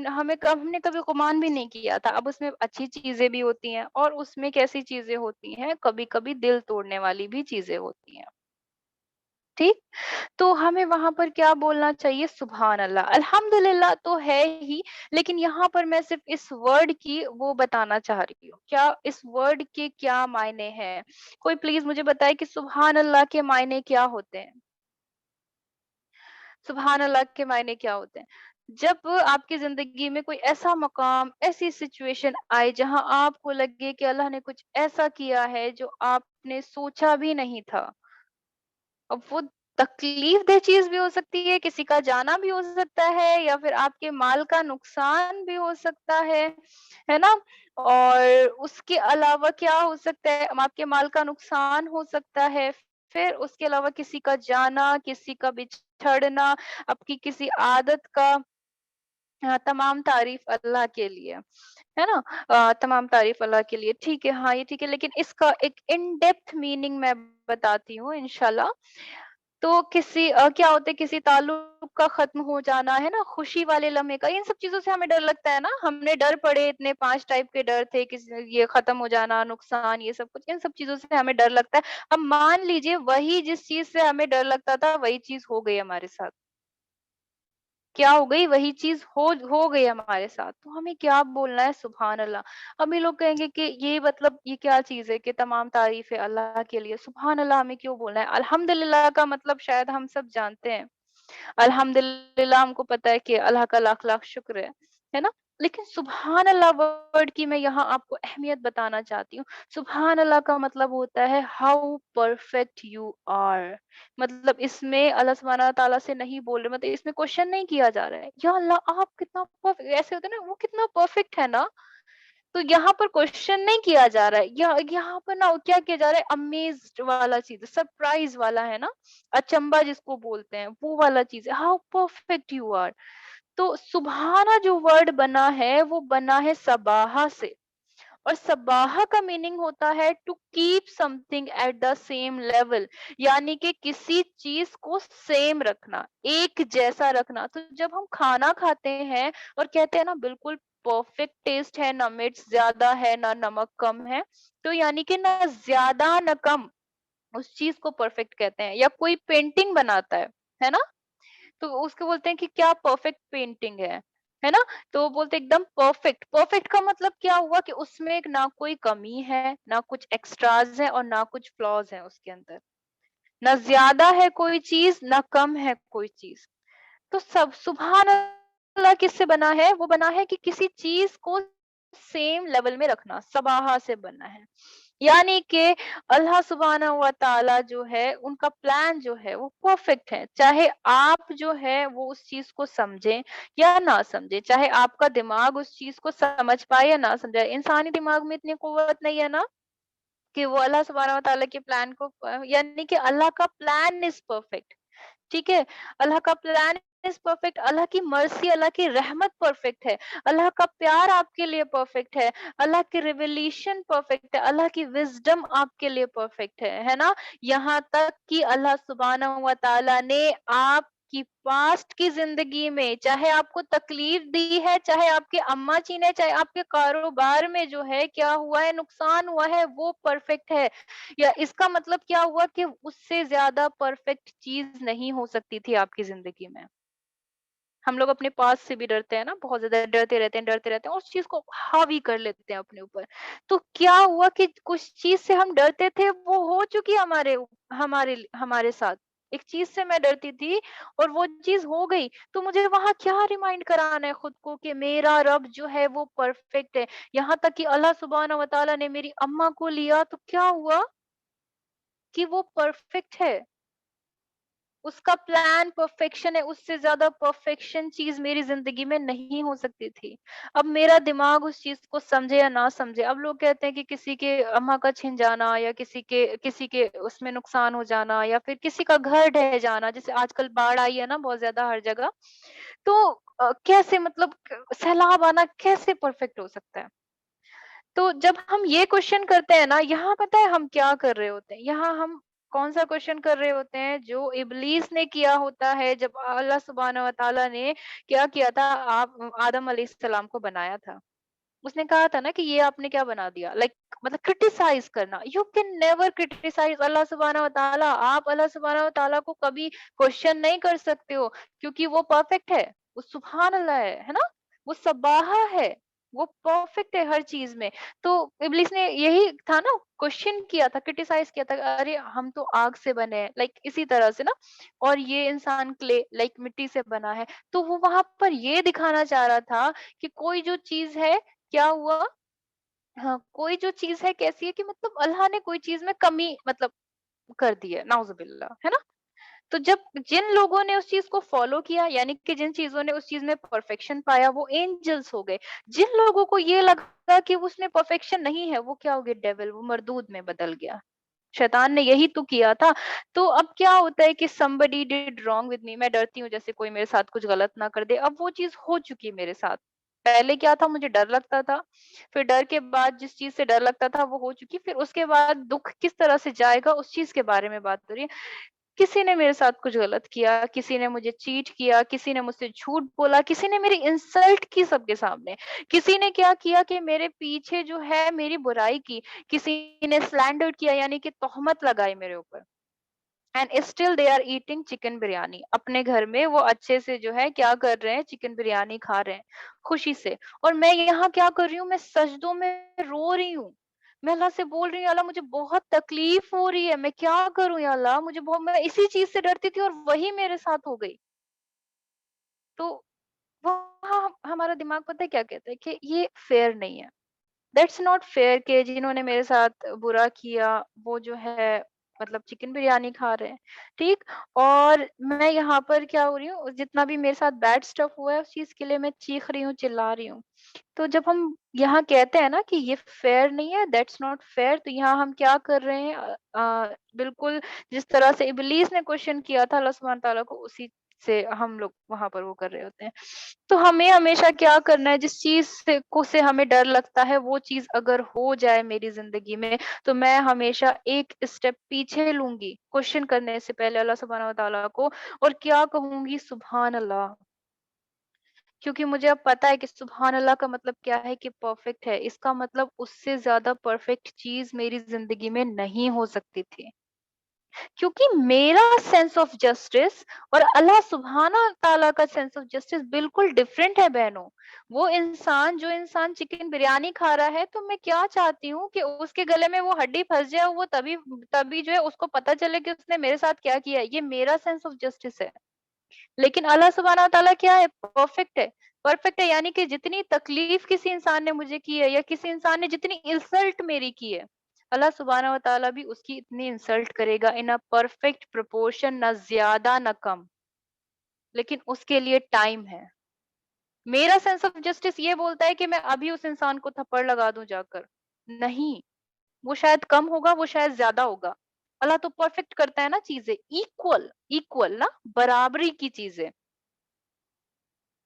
हमने कभी गुमान भी नहीं किया था। अब उसमें अच्छी चीज़ें भी होती हैं, और उसमें कैसी चीज़ें होती हैं, कभी-कभी दिल तोड़ने वाली भी चीज़ें होती हैं। ठीक? तो हमें वहाँ पर क्या बोलना चाहिए? सुभान अल्लाह, अल्हम्दुलिल्लाह तो है ही, लेकिन यहाँ पर मैं सिर्फ़ इस वर्ड की वो बताना चाह रही हूँ। क्या इस वर्ड के क्या मायने हैं? कोई प्लीज़ मुझे बताए कि सुभान अल्लाह के मायने क्या होते हैं? सुभान अल्लाह के मायने क्या होते हैं? जब आपकी ज़िंदगी में कोई ऐसा मकाम, ऐसी सिचुएशन आए जहाँ आपको लगे कि अल्लाह ने कुछ ऐसा किया है जो आपने सोचा भी नहीं था। अब वो तकलीफ़देह चीज़ भी हो सकती है, किसी का जाना भी हो सकता है, या फिर आपके माल का नुकसान भी हो सकता है ना? और उसके अलावा क्या हो सकता है? आपके माल का नुकसान हो सकता है, फिर उसके अलावा किसी का जाना, किसी का बिछड़ना, आपकी किसी आदत का। तमाम तारीफ़ अल्लाह के लिए, है ना? तमाम तारीफ़ अल्लाह के लिए, ठीक है, हाँ, ये ठीक है, लेकिन इसका एक इन डेप्थ मीनिंग मैं बताती हूँ इंशाल्लाह। तो क्या होता है, किसी ताल्लुक का खत्म हो जाना, है ना? खुशी वाले लम्हे का, इन सब चीज़ों से हमें डर लगता है ना? हमने डर पड़े, इतने 5 टाइप के डर थे, किसी ये खत्म हो जाना, नुकसान, ये सब कुछ, इन सब चीज़ों से हमें डर लगता है। अब मान लीजिए वही जिस चीज़ से हमें डर लगता था, वही चीज़ हो गई हमारे साथ। क्या हो गई? वही चीज़ हो गई हमारे साथ। तो हमें क्या बोलना है? सुभान अल्लाह। अब ये लोग कहेंगे कि ये मतलब ये क्या चीज़ है कि तमाम तारीफ़ है अल्लाह के लिए। सुभान अल्लाह हमें क्यों बोलना है? अल्हम्दुलिल्लाह का मतलब शायद हम सब जानते हैं। अल्हम्दुलिल्लाह हमको पता है कि अल्लाह का लाख-लाख शुक्र है ना? लेकिन सुभान अल्लाह वर्ड की मैं यहाँ आपको अहमियत बताना चाहती हूँ। सुभान अल्लाह का मतलब होता है हाउ परफेक्ट यू आर। मतलब इसमें अल्लाह सुब्हानहू तआला से नहीं बोल रहे, मतलब इसमें क्वेश्चन नहीं किया जा रहा है। या अल्लाह आप कितना ऐसे होता है ना, वो कितना परफेक्ट है ना? तो यहाँ पर क्वेश्चन नहीं किया जा रहा है। यहाँ पर ना क्या किया जा रहा है? अमेज़्ड वाला चीज़, सरप्राइज़ वाला है ना? अचंभा जिसको बोलते हैं, वो वाला चीज़ है। How perfect you are. तो सुबहाना जो वर्ड बना है, वो बना है सबाहा से। और सबाहा का मीनिंग होता है to keep something at the same level, यानी कि किसी चीज को सेम रखना, एक जैसा रखना। तो जब हम खाना खाते हैं और कहते हैं ना बिल्कुल परफेक्ट टेस्ट है, ना मिर्च ज्यादा है ना नमक कम है, तो यानी कि ना ज्यादा ना कम, उस चीज को परफेक्ट कहते हैं। या कोई पेंटिंग बनाता है ना? तो उसको बोलते हैं कि क्या परफेक्ट पेंटिंग है ना? तो वो बोलते हैं एकदम परफेक्ट। परफेक्ट का मतलब क्या हुआ कि उसमें एक ना कोई कमी है, ना कुछ एक्स्ट्रास है, और ना कुछ फ्लॉज है उसके अंदर। ना ज्यादा है कोई चीज, ना कम है कोई चीज। तो सब सुभान अल्लाह किससे बना है? वो बना है कि किसी चीज को सेम लेवल में रखना, सबाहा से बना है। यानी कि अल्लाह सुब्हानहू व तआला जो है, उनका प्लान जो है वो परफेक्ट है। चाहे आप जो है वो उस चीज को समझें या ना समझें, चाहे आपका दिमाग उस चीज को समझ पाए या ना समझे। इंसानी दिमाग में इतनी कुव्वत नहीं है ना कि वो अल्लाह सुब्हानहू व तआला के प्लान को यानी कि अल्लाह का प्लान इज परफेक्ट। ठीक है? अल्लाह का प्लान इज़ परफेक्ट, अल्लाह की मर्ज़ी, अल्लाह की रहमत परफेक्ट है, अल्लाह का प्यार आपके लिए परफेक्ट है, अल्लाह की रिवलेशन परफेक्ट है, अल्लाह की विज़डम आपके लिए परफेक्ट है ना? यहाँ तक कि अल्लाह सुब्हानहू व तआला ने आपकी पास्ट की ज़िंदगी में चाहे आपको तकलीफ दी है, चाहे आपके अम्मा जी ने, चाहे आपके कारोबार में जो है क्या हुआ है, नुकसान हुआ है, वो परफेक्ट है। या इसका मतलब क्या हुआ कि उससे ज़्यादा परफेक्ट चीज़ नहीं हो सकती थी आपकी ज़िंदगी में। हम लोग अपने पास से भी डरते हैं ना, बहुत ज़्यादा डरते रहते हैं और उस चीज़ को हावी कर लेते हैं अपने ऊपर। तो क्या हुआ कि कुछ चीज़ से हम डरते थे, वो हो चुकी हमारे साथ। एक चीज़ से मैं डरती थी और वो चीज़ हो गई, तो मुझे वहाँ क्या रिमाइंड कराना है खुद को कि मेरा रब जो है वो परफेक्ट है। यहाँ तक कि अल्लाह सुब्हानहू व तआला ने मेरी अम्मा को लिया तो क्या हुआ कि वो परफेक्ट है। उसका प्लान परफेक्शन है, उससे ज़्यादा परफेक्शन चीज़ मेरी ज़िंदगी में नहीं हो सकती थी। अब मेरा दिमाग उस चीज़ को समझे या ना समझे, अब लोग कहते हैं कि किसी के अम्मा का छिन जाना या किसी के उसमें नुकसान हो जाना या फिर किसी का घर ढह जाना, जैसे आजकल बाढ़ आई है ना बहुत ज़्यादा हर जगह, तो कैसे मतलब सैलाब आना कैसे परफेक्ट हो सकता है? तो जब हम ये क्वेश्चन करते हैं ना, यहाँ पता है हम क्या कर रहे होते हैं? यहाँ हम कौन-सा क्वेश्चन कर रहे होते हैं जो इब्लीस ने किया होता है जब अल्लाह सुब्हानहू व तआला ने क्या किया था, आप आदम अलैहिस्सलाम को बनाया था। उसने कहा था ना कि ये आपने क्या बना दिया? लाइक मतलब क्रिटिसाइज़ करना। यू कैन नेवर क्रिटिसाइज़ अल्लाह सुब्हानहू व तआला। आप अल्लाह सुब्हानहू व तआला को कभी क्वेश्चन नहीं कर सकते हो क्योंकि वो परफेक्ट है। वो सुभान अल्लाह है ना? वो सब्बाहा है। वो परफेक्ट है हर चीज़ में। तो इब्लीस ने यही था ना, क्वेश्चन किया था, क्रिटिसाइज़ किया था, अरे हम तो आग से बने हैं, लाइक इसी तरह से ना, और ये इंसान क्ले लाइक मिट्टी से बना है। तो वो वहाँ पर ये दिखाना चाह रहा था कि कोई जो चीज़ है, क्या हुआ, हाँ, कोई जो चीज़ है कैसी है कि मतलब अल्लाह ने कोई चीज़ में कमी मतलब कर दी है, नाउज़ुबिल्लाह, है ना? तो जब जिन लोगों ने उस चीज़ को फ़ॉलो किया, यानी कि जिन चीज़ों ने उस चीज़ में परफ़ेक्शन पाया, वो एंजेल्स हो गए। जिन लोगों को ये लगा कि उसमें परफ़ेक्शन नहीं है, वो क्या हो गए, डेविल, वो मरदूद में बदल गया। शैतान ने यही तो किया था। तो अब क्या होता है कि somebody did wrong with me, मैं डरती हूँ जैसे कोई मेरे साथ कुछ गलत ना कर दे, अब वो चीज़ हो चुकी है मेरे साथ। पहले क्या था, मुझे डर लगता था, फिर डर के बाद जिस चीज़ से डर लगता था वो हो चुकी, फिर उसके बाद दुःख किस तरह से जाएगा उस चीज़ के बारे में बात हो रही है। किसी ने मेरे साथ कुछ गलत किया, किसी ने मुझे चीट किया, किसी ने मुझसे झूठ बोला, किसी ने मेरी इंसल्ट की सबके सामने, किसी ने क्या किया कि मेरे पीछे जो है मेरी बुराई की, किसी ने स्लैंडर किया यानी कि तोहमत लगाई मेरे ऊपर। And still they are eating chicken biryani, अपने घर में वो अच्छे से जो है क्या कर रहे हैं, चिकन बिरयानी खा रहे हैं खुशी से। और मैं यहाँ क्या कर रही हूँ, मैं सजदों में रो रही हूँ। मैं अल्लाह से बोल रही हूँ, अल्लाह मुझे बहुत तकलीफ हो रही है, मैं क्या करूँ या अल्लाह, मुझे बहुत, मैं इसी चीज से डरती थी और वही मेरे साथ हो गई। तो वहाँ हमारा दिमाग पता है क्या कहता है कि ये फेयर नहीं है, दैट्स नॉट फेयर कि जिन्होंने मेरे साथ बुरा किया वो जो है मतलब चिकन बिरयानी खा रहे हैं, ठीक? और मैं यहाँ पर क्या हो रही हूँ, जितना भी मेरे साथ बैड स्टफ हुआ है उस चीज़ के लिए मैं चीख रही हूँ, चिल्ला रही हूँ। तो जब हम यहाँ कहते हैं ना कि ये फेयर नहीं है, दैट्स नॉट फेयर, तो यहाँ हम क्या कर रहे हैं, बिल्कुल जिस तरह से इब्लीस ने क्वेश्चन किया था अल्लाह सुब्हान तआला को, उसी से हम लोग वहां पर वो कर रहे होते हैं। तो हमें हमेशा क्या करना है, जिस चीज से हमें डर लगता है वो चीज अगर हो जाए मेरी जिंदगी में, तो मैं हमेशा एक स्टेप पीछे लूंगी क्वेश्चन करने से पहले अल्लाह सुब्हान तआला को, और क्या कहूंगी, सुभान अल्लाह। क्योंकि मुझे अब पता है कि सुभान अल्लाह का मतलब क्या है कि परफेक्ट है, इसका मतलब उससे ज्यादा परफेक्ट चीज मेरी जिंदगी में नहीं हो सकती थी। क्योंकि मेरा सेंस ऑफ जस्टिस और अल्लाह सुब्हाना ताला का सेंस ऑफ जस्टिस बिल्कुल डिफरेंट है बहनों। वो इंसान, जो इंसान चिकन बिरयानी खा रहा है, तो मैं क्या चाहती हूँ कि उसके गले में वो हड्डी फंस जाए, वो तभी तभी जो है उसको पता चले कि उसने मेरे साथ क्या किया है। ये मेरा सेंस ऑफ जस्टिस है। लेकिन अल्लाह सुब्हाना ताला क्या है, परफेक्ट है। परफेक्ट है यानी कि जितनी तकलीफ किसी इंसान ने मुझे की है या किसी इंसान ने जितनी इंसल्ट मेरी की है, अल्लाह सुब्हाना व ताला भी उसकी इतनी इंसल्ट करेगा इन अ परफेक्ट प्रोपोर्शन, ना ज्यादा ना कम। लेकिन उसके लिए टाइम है। मेरा सेंस ऑफ जस्टिस ये बोलता है कि मैं अभी उस इंसान को थप्पड़ लगा दूं जाकर। नहीं, वो शायद कम होगा, वो शायद ज्यादा होगा। अल्लाह तो परफेक्ट करता है ना चीजें, इक्वल इक्वल ना, बराबरी की चीजें।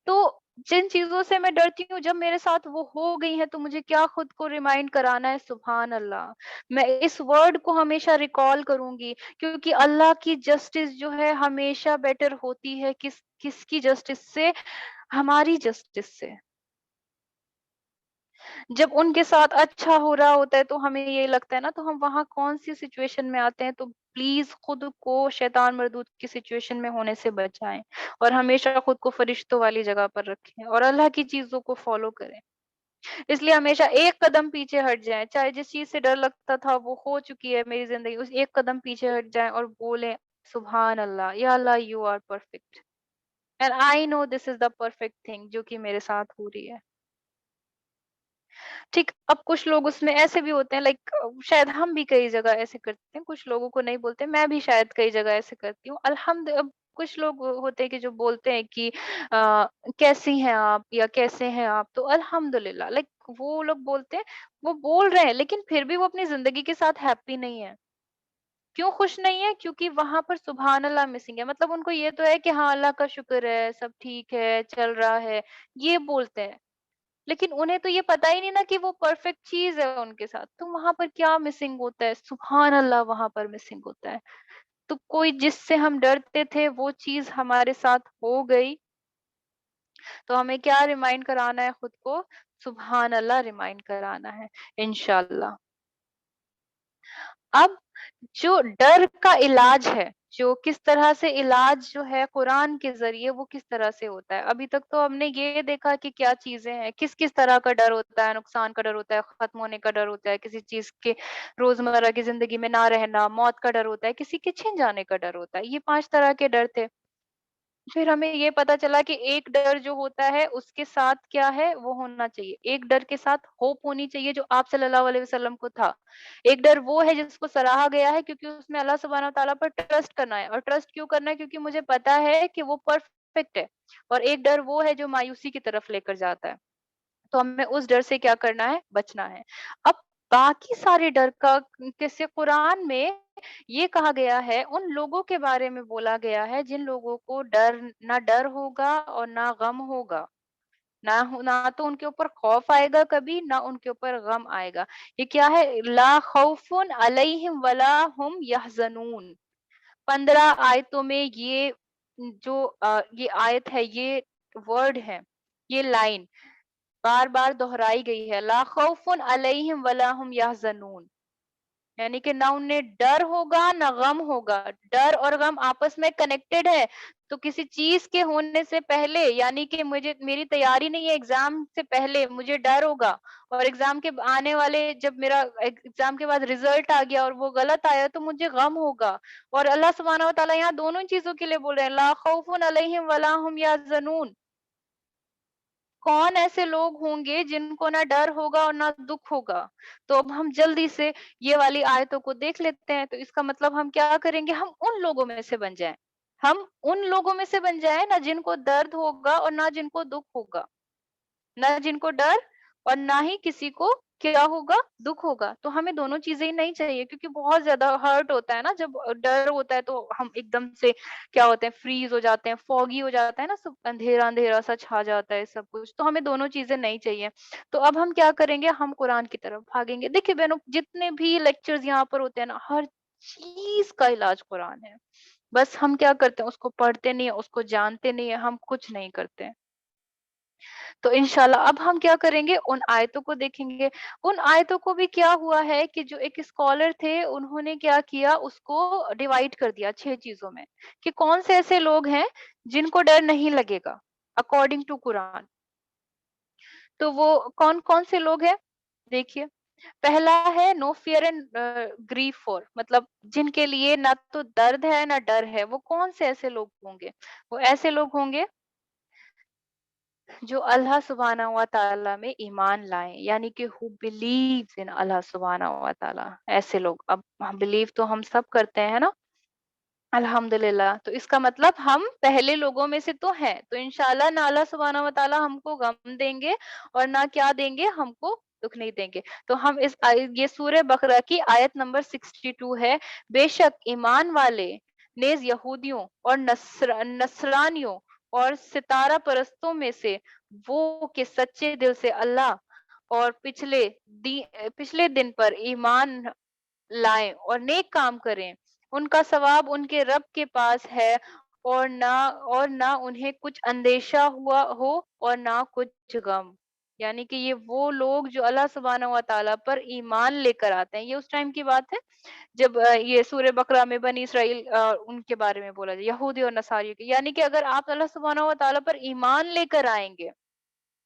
तो जिन चीज़ों से मैं डरती हूँ जब मेरे साथ वो हो गई हैं, तो मुझे क्या खुद को रिमाइंड कराना है, सुभान अल्लाह। मैं इस वर्ड को हमेशा रिकॉल करूँगी, क्योंकि अल्लाह की जस्टिस जो है हमेशा बेटर होती है किसकी जस्टिस से? हमारी जस्टिस से। جب ان کے ساتھ اچھا ہو رہا ہوتا ہے تو ہمیں یہ لگتا ہے نا، تو ہم وہاں کون سی سچویشن میں آتے ہیں. تو پلیز خود کو شیطان مردود کی سچویشن میں ہونے سے بچائیں، اور ہمیشہ خود کو فرشتوں والی جگہ پر رکھیں اور اللہ کی چیزوں کو فالو کریں. اس لیے ہمیشہ ایک قدم پیچھے ہٹ جائیں، چاہے جس چیز سے ڈر لگتا تھا وہ ہو چکی ہے میری زندگی، اس ایک قدم پیچھے ہٹ جائیں اور بولیں سبحان اللہ، یا Allah you are perfect and I know this is the perfect thing جو کہ میرے ساتھ ہو رہی ہے. ٹھیک، اب کچھ لوگ اس میں ایسے بھی ہوتے ہیں، لائک شاید ہم بھی کئی جگہ ایسے کرتے ہیں، کچھ لوگوں کو نہیں بولتے، میں بھی شاید کئی جگہ ایسے کرتی ہوں. اب کچھ لوگ ہوتے ہیں کہ جو بولتے ہیں کہ کیسی ہیں آپ یا کیسے ہیں آپ، تو الحمد للہ، لائک وہ لوگ بولتے ہیں، وہ بول رہے ہیں لیکن پھر بھی وہ اپنی زندگی کے ساتھ ہیپی نہیں ہے. کیوں خوش نہیں ہے؟ کیونکہ وہاں پر سبحان اللہ مسنگ ہے. مطلب ان کو یہ تو ہے کہ ہاں اللہ کا شکر ہے، سب ٹھیک ہے، چل رہا ہے، یہ بولتے ہیں. لیکن انہیں تو یہ پتا ہی نہیں نا کہ وہ پرفیکٹ چیز ہے ان کے ساتھ. تو وہاں پر کیا مسنگ ہوتا ہے؟ سبحان اللہ وہاں پر مسنگ ہوتا ہے. تو کوئی جس سے ہم ڈرتے تھے وہ چیز ہمارے ساتھ ہو گئی، تو ہمیں کیا ریمائنڈ کرانا ہے خود کو؟ سبحان اللہ ریمائنڈ کرانا ہے انشاءاللہ. اب جو ڈر کا علاج ہے، جو کس طرح سے علاج جو ہے قرآن کے ذریعے وہ کس طرح سے ہوتا ہے. ابھی تک تو ہم نے یہ دیکھا کہ کیا چیزیں ہیں، کس کس طرح کا ڈر ہوتا ہے. نقصان کا ڈر ہوتا ہے، ختم ہونے کا ڈر ہوتا ہے، کسی چیز کے روزمرہ کی زندگی میں نہ رہنا، موت کا ڈر ہوتا ہے، کسی کے چھن جانے کا ڈر ہوتا ہے. یہ 5 طرح کے ڈر تھے. پھر ہمیں یہ پتا چلا کہ ایک ڈر جو ہوتا ہے اس کے ساتھ کیا ہے وہ ہونا چاہیے. ایک ڈر کے ساتھ ہوپ ہونی چاہیے جو آپ صلی اللہ علیہ وسلم کو تھا. ایک ڈر وہ ہے جس کو سراہا گیا ہے کیونکہ اس میں اللہ سبحانہ و تعالیٰ پر ٹرسٹ کرنا ہے. اور ٹرسٹ کیوں کرنا ہے؟ کیونکہ مجھے پتا ہے کہ وہ پرفیکٹ ہے. اور ایک ڈر وہ ہے جو مایوسی کی طرف لے کر جاتا ہے. تو ہمیں اس ڈر سے کیا کرنا ہے؟ بچنا ہے. اب باقی سارے ڈر کا کسی قرآن میں یہ کہا گیا ہے، ان لوگوں کے بارے میں بولا گیا ہے جن لوگوں کو نہ ڈر ہوگا اور نہ غم ہوگا. نہ تو ان کے اوپر خوف آئے گا کبھی، نہ ان کے اوپر غم آئے گا. یہ کیا ہے؟ لا خوف علیہم ولا ہم یحزنون. 15 آیتوں میں یہ جو یہ آیت ہے، یہ ورڈ ہے، یہ لائن بار بار دہرائی گئی ہے. لا خوف علیہم ولا ہم یحزنون، یعنی کہ نہ انہیں ڈر ہوگا نہ غم ہوگا. ڈر اور غم آپس میں کنیکٹڈ ہے. تو کسی چیز کے ہونے سے پہلے، یعنی کہ میری تیاری نہیں ہے ایگزام سے پہلے، مجھے ڈر ہوگا. اور ایگزام کے آنے والے، جب میرا ایگزام کے بعد ریزلٹ آ گیا اور وہ غلط آیا تو مجھے غم ہوگا. اور اللہ سبحانہ و تعالیٰ یہاں دونوں چیزوں کے لیے بول رہے ہیں، لا خوف علیہم ولا ہم یحزنون. کون ایسے لوگ ہوں گے جن کو نہ ڈر ہوگا اور نہ دکھ ہوگا؟ تو اب ہم جلدی سے یہ والی آیتوں کو دیکھ لیتے ہیں. تو اس کا مطلب ہم کیا کریں گے؟ ہم ان لوگوں میں سے بن جائیں. ہم ان لوگوں میں سے بن جائیں نہ جن کو درد ہوگا اور نہ جن کو دکھ ہوگا. نہ جن کو ڈر اور نہ ہی کسی کو کیا ہوگا؟ دکھ ہوگا. تو ہمیں دونوں چیزیں ہی نہیں چاہیے، کیونکہ بہت زیادہ ہرٹ ہوتا ہے نا جب ڈر ہوتا ہے. تو ہم ایک دم سے کیا ہوتے ہیں؟ فریز ہو جاتے ہیں، فوگی ہو جاتا ہے نا، سب اندھیرا اندھیرا سا چھا جاتا ہے سب کچھ. تو ہمیں دونوں چیزیں نہیں چاہیے. تو اب ہم کیا کریں گے؟ ہم قرآن کی طرف بھاگیں گے. دیکھیے بہنوں، جتنے بھی لیکچرز یہاں پر ہوتے ہیں نا، ہر چیز کا علاج قرآن ہے. بس ہم کیا کرتے ہیں؟ اس کو پڑھتے نہیں ہیں، اس کو جانتے نہیں ہیں، ہم کچھ نہیں کرتے. تو انشاءاللہ اب ہم کیا کریں گے؟ ان آیتوں کو دیکھیں گے. ان آیتوں کو بھی کیا ہوا ہے کہ جو ایک اسکالر تھے انہوں نے کیا کیا، اس کو ڈیوائیڈ کر دیا 6 چیزوں میں، کہ کون سے ایسے لوگ ہیں جن کو ڈر نہیں لگے گا اکارڈنگ ٹو قرآن. تو وہ کون کون سے لوگ ہیں؟ دیکھیے، پہلا ہے نو فیئر اینڈ گریف فور، مطلب جن کے لیے نہ تو درد ہے نہ ڈر ہے. وہ کون سے ایسے لوگ ہوں گے؟ وہ ایسے لوگ ہوں گے جو اللہ سبحانہ و تعالیٰ میں ایمان لائیں، یعنی کہ who believes in اللہ سبحانہ و تعالیٰ. ایسے لوگ، اب بلیو تو ہم سب کرتے ہیں نا الحمدللہ. تو اس کا مطلب ہم پہلے لوگوں میں سے تو ہیں. تو انشاءاللہ نہ اللہ سبحانہ و تعالیٰ ہم کو غم دیں گے اور نہ کیا دیں گے؟ ہم کو دکھ نہیں دیں گے. تو ہم یہ سورہ بقرہ کی آیت نمبر 62 ہے. بے شک ایمان والے نیز یہودیوں اور نصرانیوں اور ستارہ پرستوں میں سے وہ کہ سچے دل سے اللہ اور پچھلے دن پر ایمان لائیں اور نیک کام کریں، ان کا ثواب ان کے رب کے پاس ہے. اور نہ انہیں کچھ اندیشہ ہوا ہو اور نہ کچھ غم. یعنی کہ یہ وہ لوگ جو اللہ سبحانہ و تعالیٰ پر ایمان لے کر آتے ہیں. یہ اس ٹائم کی بات ہے جب یہ سورہ بقرہ میں بنی اسرائیل ان کے بارے میں بولا جائے، یہودی اور نصاریوں کے. یعنی کہ اگر آپ اللہ سبحانہ و تعالیٰ پر ایمان لے کر آئیں گے،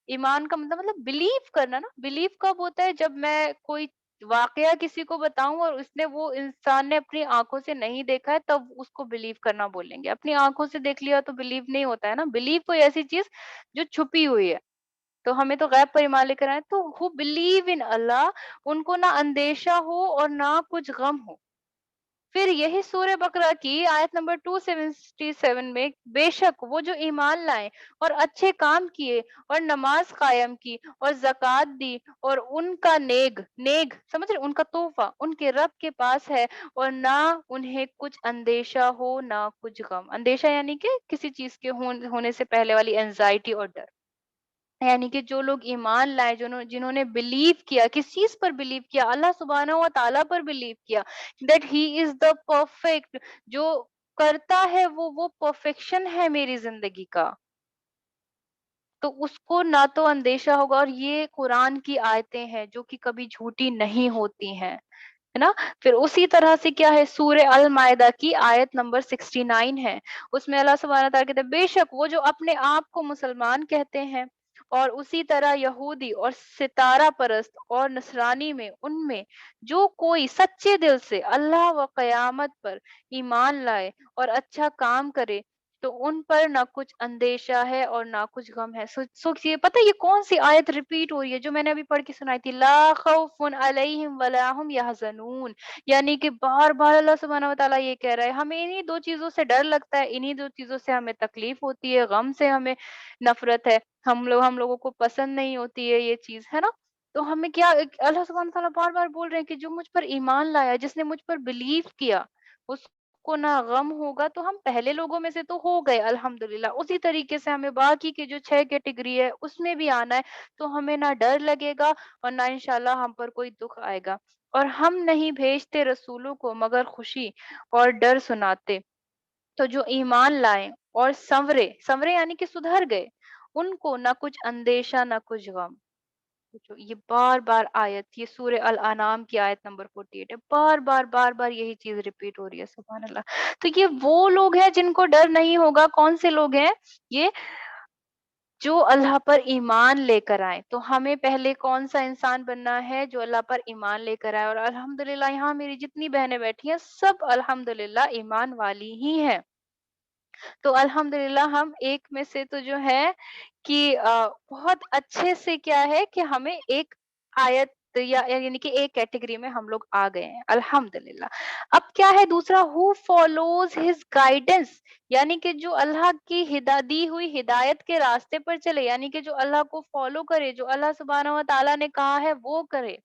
ایمان کا مطلب بلیو کرنا نا. بلیو کب ہوتا ہے؟ جب میں کوئی واقعہ کسی کو بتاؤں اور وہ انسان نے اپنی آنکھوں سے نہیں دیکھا ہے، تب اس کو بلیو کرنا بولیں گے. اپنی آنکھوں سے دیکھ لیا تو بلیو نہیں ہوتا ہے نا. بلیو کوئی ایسی چیز جو چھپی ہوئی ہے. تو ہمیں تو غیب پر ایمان لے کر آئے تو who believe in اللہ، ان کو نہ اندیشہ ہو اور نہ کچھ غم ہو. پھر یہی سورہ بقرہ کی آیت نمبر 277 میں، بے شک وہ جو ایمان لائے اور اچھے کام کیے اور نماز قائم کی اور زکوٰۃ دی اور ان کا نیگ سمجھ رہے، ان کا تحفہ ان کے رب کے پاس ہے، اور نہ انہیں کچھ اندیشہ ہو نہ کچھ غم. اندیشہ یعنی کہ کسی چیز کے ہونے سے پہلے والی اینزائٹی اور ڈر. یعنی کہ جو لوگ ایمان لائے، جنہوں نے بلیو کیا، کس چیز پر بلیو کیا؟ اللہ سبحانہ و تعالیٰ پر بلیو کیا that he is the perfect. جو کرتا ہے وہ پرفیکشن ہے میری زندگی کا، تو اس کو نہ تو اندیشہ ہوگا. اور یہ قرآن کی آیتیں ہیں جو کہ کبھی جھوٹی نہیں ہوتی ہیں، ہے نا. پھر اسی طرح سے کیا ہے، سورہ المائدہ کی آیت نمبر 69 ہے. اس میں اللہ سبحانہ تعالیٰ کہتے ہیں بے شک وہ جو اپنے آپ کو مسلمان کہتے ہیں، اور اسی طرح یہودی اور ستارہ پرست اور نصرانی میں، ان میں جو کوئی سچے دل سے اللہ و قیامت پر ایمان لائے اور اچھا کام کرے، تو ان پر نہ کچھ اندیشہ ہے اور نہ کچھ غم ہے. یہ پتہ ہے یہ کون سی آیت ریپیٹ ہو رہی ہے جو میں نے ابھی پڑھ کے سنائی تھی؟ لا خوف علیہم ولا هم یحزنون. یعنی کہ بار بار اللہ سبحانہ و تعالیٰ یہ کہہ رہا ہے ہمیں انہی دو چیزوں سے ڈر لگتا ہے، انہی دو چیزوں سے ہمیں تکلیف ہوتی ہے، غم سے ہمیں نفرت ہے، ہم لوگوں کو پسند نہیں ہوتی ہے یہ چیز، ہے نا. تو ہمیں کیا، اللہ سبحانہ تعالیٰ بار بار بول رہے ہیں کہ جو مجھ پر ایمان لایا، جس نے مجھ پر بلیو کیا، اس کو نہ غم ہوگا. تو ہم پہلے لوگوں میں سے تو ہو گئے الحمدللہ. اسی طریقے سے ہمیں باقی کے جو 6 کیٹیگری ہے اس میں بھی آنا ہے. تو ہمیں نہ ڈر لگے گا اور نہ انشاءاللہ ہم پر کوئی دکھ آئے گا. اور ہم نہیں بھیجتے رسولوں کو مگر خوشی اور ڈر سناتے. تو جو ایمان لائے اور سنورے یعنی کہ سدھر گئے، ان کو نہ کچھ اندیشہ نہ کچھ غم. یہ بار بار آیت، یہ سورہ الانعام کی آیت نمبر 48 ہے. بار بار یہی چیز ریپیٹ ہو رہی ہے. سبحان اللہ. تو یہ وہ لوگ ہیں جن کو ڈر نہیں ہوگا. کون سے لوگ ہیں یہ؟ جو اللہ پر ایمان لے کر آئے. تو ہمیں پہلے کون سا انسان بننا ہے؟ جو اللہ پر ایمان لے کر آئے. اور الحمدللہ یہاں میری جتنی بہنیں بیٹھی ہیں سب الحمدللہ ایمان والی ہی ہیں. تو الحمدللہ ہم ایک میں سے تو جو ہے کہ بہت اچھے سے کیا ہے کہ ہمیں ایک آیت یعنی کہ ایک کیٹیگری میں ہم لوگ آ گئے ہیں الحمدللہ. اب کیا ہے دوسرا، who follows his guidance، یعنی کہ جو اللہ کی دی ہوئی ہدایت کے راستے پر چلے، یعنی کہ جو اللہ کو فالو کرے، جو اللہ سبحانہ و تعالیٰ نے کہا ہے وہ کرے.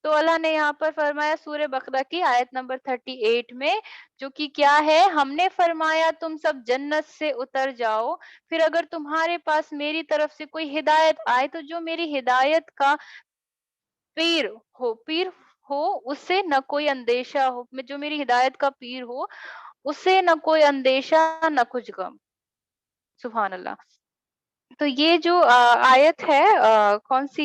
تو اللہ نے یہاں پر فرمایا سورہ بقرہ کی آیت نمبر 38 میں، جو کہ کیا ہے، ہم نے فرمایا تم سب جنت سے اتر جاؤ، پھر اگر تمہارے پاس میری طرف سے کوئی ہدایت آئے تو جو میری ہدایت کا پیر ہو اس سے نہ کوئی اندیشہ ہو. جو میری ہدایت کا پیر ہو اس سے نہ کوئی اندیشہ نہ کچھ غم. سبحان اللہ. تو یہ جو آیت ہے کون سی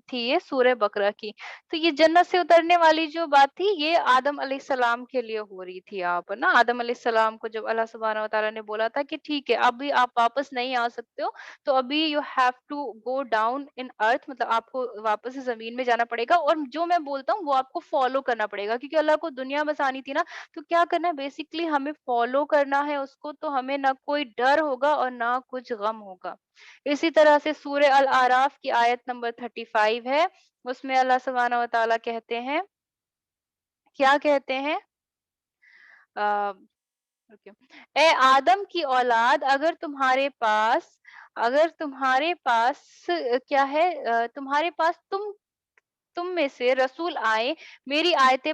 تھی؟ یہ سورہ بقرہ کی. تو یہ جنت سے اترنے والی جو بات تھی یہ آدم علیہ السلام کے لیے ہو رہی تھی. آپ نا آدم علیہ السلام کو جب اللہ سبحانہ و تعالیٰ نے بولا تھا کہ ٹھیک ہے ابھی آپ واپس نہیں آ سکتے ہو، تو ابھی you have to go down in earth, مطلب آپ کو واپس سے زمین میں جانا پڑے گا، اور جو میں بولتا ہوں وہ آپ کو فالو کرنا پڑے گا. کیونکہ اللہ کو دنیا بسانی تھی نا، تو کیا کرنا ہے بیسیکلی ہمیں فالو کرنا ہے اس کو. تو ہمیں نہ کوئی ڈر ہوگا اور نہ کچھ غم ہوگا. اسی طرح سے سورہ الاعراف کی آیت نمبر 35 ہے. اس میں اللہ سبحانہ و تعالیٰ کہتے ہیں، کیا کہتے ہیں؟ اے آدم کی اولاد، اگر تمہارے پاس کیا ہے، تمہارے پاس تم میں سے رسول آئے میری آیتیں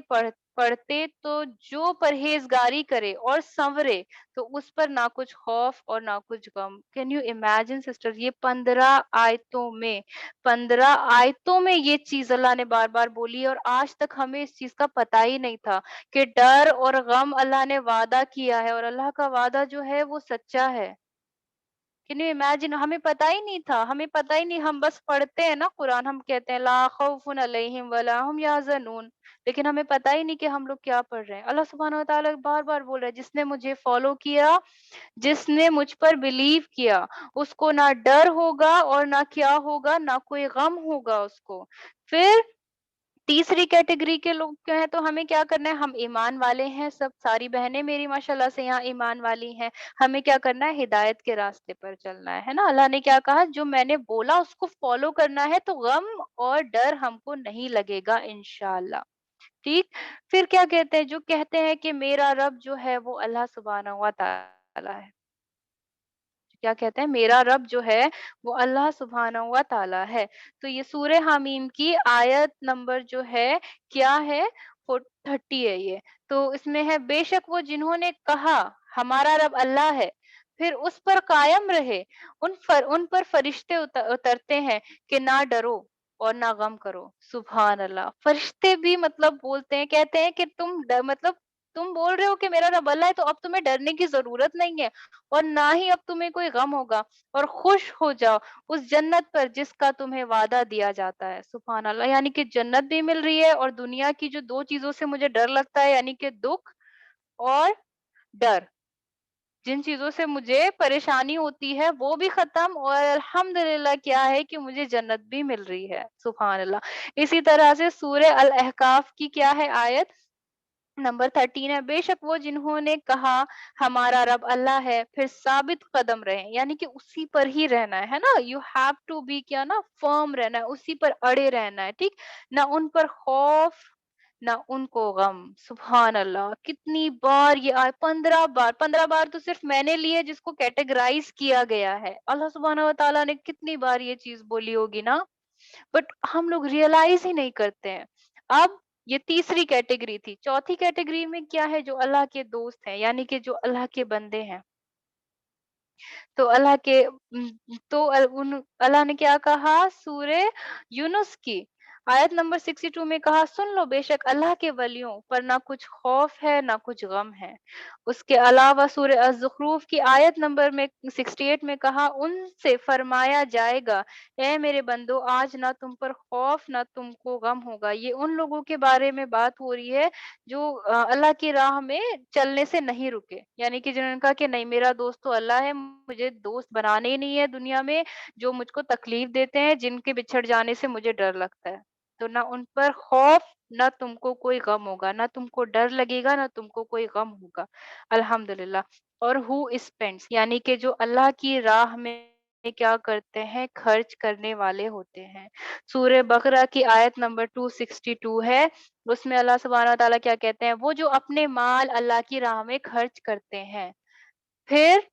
پڑھتے تو جو پرہیزگاری کرے اور سنورے تو اس پر نہ کچھ خوف اور نہ کچھ غم. کین یو امیجن سسٹر، یہ 15 آیتوں میں یہ چیز اللہ نے بار بار بولی، اور آج تک ہمیں اس چیز کا پتہ ہی نہیں تھا کہ ڈر اور غم اللہ نے وعدہ کیا ہے، اور اللہ کا وعدہ جو ہے وہ سچا ہے. Can you imagine? हमें पता ही नहीं था, हमें पता ही नहीं, हम बस पढ़ते हैं ना कुरान, हम कहते हैं ला खौफुन अलैहिम वला हुम याज़नून, लेकिन हमें पता ही नहीं कि हम लोग क्या पढ़ रहे हैं। अल्लाह सुब्हानहू व तआला बार-बार बोल रहा है, जिसने मुझे फॉलो किया, जिसने मुझ पर बिलीव किया, उसको ना डर होगा और ना क्या होगा, ना कोई गम होगा उसको। फिर तीसरी कैटेगरी के लोग क्या है, तो हमें क्या करना है, हम ईमान वाले हैं, सब सारी बहनें मेरी माशाल्लाह से यहाँ ईमान वाली हैं। हमें क्या करना है, हिदायत के रास्ते पर चलना है ना? अल्लाह ने क्या कहा, जो मैंने बोला उसको फॉलो करना है, तो गम और डर हमको नहीं लगेगा इंशाअल्लाह। ठीक? फिर क्या कहते हैं, जो कहते हैं कि मेरा रब जो है वो अल्लाह सुब्हानहू व तआला है। क्या कहते हैं, मेरा रब जो है वो अल्लाह सुब्हानहू व तआला है। तो ये सूरह हामीम की आयत नंबर जो है क्या है, 30 है ये। तो इसमें है, बेशक वो जिन्होंने कहा हमारा रब अल्लाह है, फिर उस पर कायम रहे, उन पर फरिश्ते उतरते हैं कि ना डरो और ना गम करो। सुभान अल्लाह। फरिश्ते भी मतलब बोलते हैं, कहते हैं कि मतलब तुम बोल रहे हो कि मेरा रब अल्लाह है, तो अब तुम्हें डरने की ज़रूरत नहीं है और ना ही अब तुम्हें कोई गम होगा, और खुश हो जाओ उस जन्नत पर जिसका तुम्हें वादा दिया जाता है। सुभान अल्लाह। यानी कि जन्नत भी मिल रही है, और दुनिया की जो 2 चीज़ों से मुझे डर लगता है, यानी कि दुःख और डर। जिन चीज़ों से मुझे परेशानी होती है वो भी ख़त्म, और अल्हम्दुलिल्लाह क्या है कि मुझे जन्नत भी मिल रही है। सुभान अल्लाह। इसी तरह से सूरह अल अहकाफ की क्या है आयत नंबर 13 है, बेशक वो जिन्होंने कहा हमारा रब अल्लाह है, फिर साबित कदम रहे, यानी कि उसी पर ही रहना है ना? यू हैव टू बी क्या ना, फर्म रहना है, उसी पर अड़े रहना है, ठीक? ना उन पर खौफ, ना उनको गम। सुभान अल्लाह। कितनी बार ये आय, 15 बार, 15 बार तो सिर्फ मैंने लिए जिसको कैटेगराइज किया गया है। अल्लाह सुब्हानहू व तआला ने कितनी बार ये चीज बोली होगी ना, बट हम लोग रियलाइज ही नहीं करते हैं। अब ये तीसरी कैटेगरी थी। चौथी कैटेगरी में क्या है, जो अल्लाह के दोस्त हैं, यानी कि जो अल्लाह के बंदे हैं। तो अल्लाह के तो अल्लाह ने क्या कहा, सूरे यूनुस की आयत नंबर 62 में कहा, सुन लो बेशक अल्लाह के वलियों पर ना कुछ खौफ है ना कुछ गम है। उसके अलावा सूरे अज़-ज़ुख़रूफ़ की आयत नंबर में 68 में कहा, उनसे फरमाया जाएगा, ए मेरे बंदो, आज ना तुम पर खौफ ना तुमको गम होगा। ये उन लोगों के बारे में बात हो रही है जो अल्लाह की राह में चलने से नहीं रुके, यानी कि जिन्होंने कहा कि नहीं, मेरा दोस्त तो अल्लाह है, मुझे दोस्त बनाने ही नहीं है दुनिया में, जो मुझको तकलीफ देते हैं, जिनके बिछड़ जाने से मुझे डर लगता है। तो ना उन पर खौफ, ना तुमको कोई गम होगा, ना तुमको डर लगेगा, ना तुमको कोई गम होगा। अल्हम्दुलिल्लाह। और हु स्पेंड्स, यानी कि जो अल्लाह की राह में क्या करते हैं, खर्च करने वाले होते हैं। सूरह बकरा की आयत नंबर 262 है, उसमें अल्लाह सुब्हानहू व तआला क्या कहते हैं, वो जो अपने माल अल्लाह की राह में खर्च करते हैं, फिर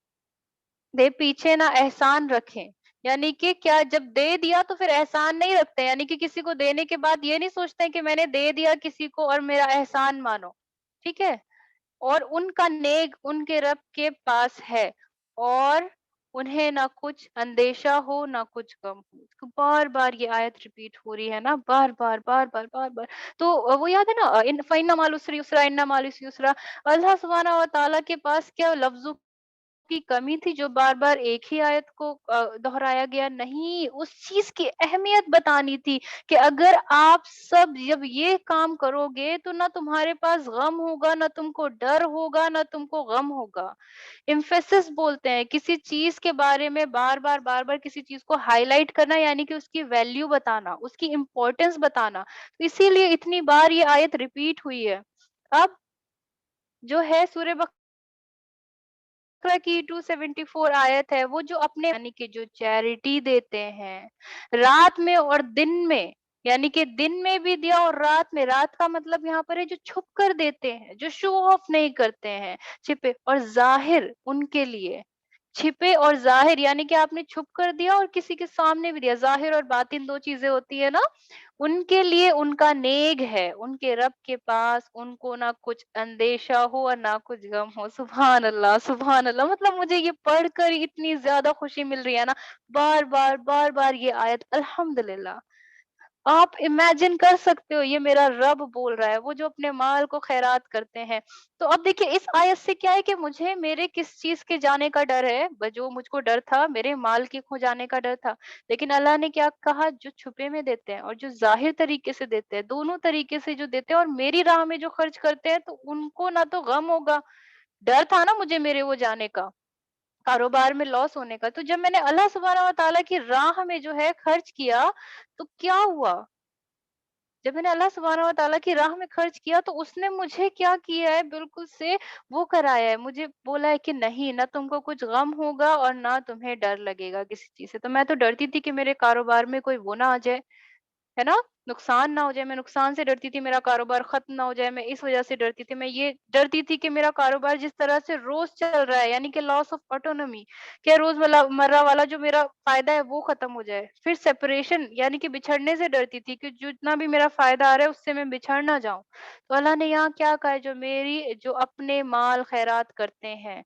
वे पीछे ना एहसान रखें। यानी कि क्या, जब दे दिया तो फिर एहसान नहीं रखते, यानी कि किसी को देने के बाद ये नहीं सोचते हैं कि मैंने दे दिया किसी को और मेरा एहसान मानो। ठीक है? और उनका नेक उनके रब के पास है, और उन्हें ना कुछ अंदेशा हो ना कुछ गम हो। तो बार-बार ये आयत रिपीट हो रही है ना, बार-बार, बार-बार, बार-बार। तो वो याद है ना, इन फ़इन्ना माल उसरि युस्रा, इन्ना माल उसरि युस्रा। अल्लाह सुब्हानहू व तआला के पास क्या लफ्ज़ों की कमी थी जो बार-बार एक ही आयत को दोहराया गया? नहीं, उस चीज़ की अहमियत बतानी थी कि अगर आप सब जब ये काम करोगे तो ना तुम्हारे पास गम होगा, ना तुमको डर होगा, ना तुमको गम होगा। एम्फेसिस बोलते हैं, किसी चीज़ के बारे में बार-बार, बार-बार किसी चीज़ को हाइलाइट करना, यानी कि उसकी वैल्यू बताना, उसकी इम्पोर्टेंस बताना। तो इसीलिए इतनी बार ये आयत रिपीट हुई है। अब जो है सूरह बकरा की 274 आयत है, वो जो अपने यानी कि जो चैरिटी देते हैं, रात में और दिन में, यानी कि दिन में भी दिया और रात में। रात का मतलब यहाँ पर है जो छुप कर देते हैं, जो शो ऑफ नहीं करते हैं, छिपे और ज़ाहिर उनके लिए। छिपे और ज़ाहिर, यानी कि आपने छुप कर दिया और किसी के सामने भी दिया। ज़ाहिर और बातिन 2 चीज़ें होती है ना? उनके लिए उनका नेग है, उनके रब के पास उनको ना कुछ अंदेशा हो और ना कुछ गम हो। सुभान अल्लाह, सुभान अल्लाह। मतलब मुझे ये पढ़कर इतनी ज़्यादा खुशी मिल रही है ना, बार-बार, बार-बार ये आयत, अल्हम्दुलिल्लाह। आप इमेजिन कर सकते हो, ये मेरा रब बोल रहा है, वो जो अपने माल को खैरात करते हैं। तो अब देखिए इस आयत से क्या है कि मुझे मेरे किस चीज़ के जाने का डर है, जो मुझको डर था मेरे माल के खो जाने का डर था। लेकिन अल्लाह ने क्या कहा, जो छुपे में देते हैं और जो ज़ाहिर तरीके से देते हैं, दोनों तरीके से जो देते हैं और मेरी राह में जो खर्च करते हैं, तो उनको ना तो गम होगा, डर था ना मुझे मेरे वो जाने का, कारोबार में लॉस होने का। तो जब मैंने अल्लाह सुब्हानहू व तआला की राह में जो है खर्च किया, तो क्या हुआ? जब मैंने अल्लाह सुब्हानहू व तआला की राह में खर्च किया, तो उसने मुझे क्या किया है, बिल्कुल से वो कराया है। मुझे बोला है कि नहीं, ना तुमको कुछ गम होगा और ना तुम्हें डर लगेगा किसी चीज़ से। तो मैं तो डरती थी कि मेरे कारोबार में कोई वो ना आ जाए, है ना? नुकसान ना हो जाए, मैं नुकसान से डरती थी, मेरा कारोबार खत्म ना हो जाए, मैं इस वजह से डरती थी। मैं ये डरती थी कि मेरा कारोबार जिस तरह से रोज़ चल रहा है, यानी कि लॉस ऑफ ऑटोनॉमी, क्या रोज़ मर्रा वाला जो मेरा फ़ायदा है वो खत्म हो जाए। फिर सेपरेशन यानी कि बिछड़ने से डरती थी कि जितना भी मेरा फ़ायदा आ रहा है उससे मैं बिछड़ ना जाऊँ। तो अल्लाह ने यहाँ क्या कहा है, जो अपने माल खैरात करते हैं,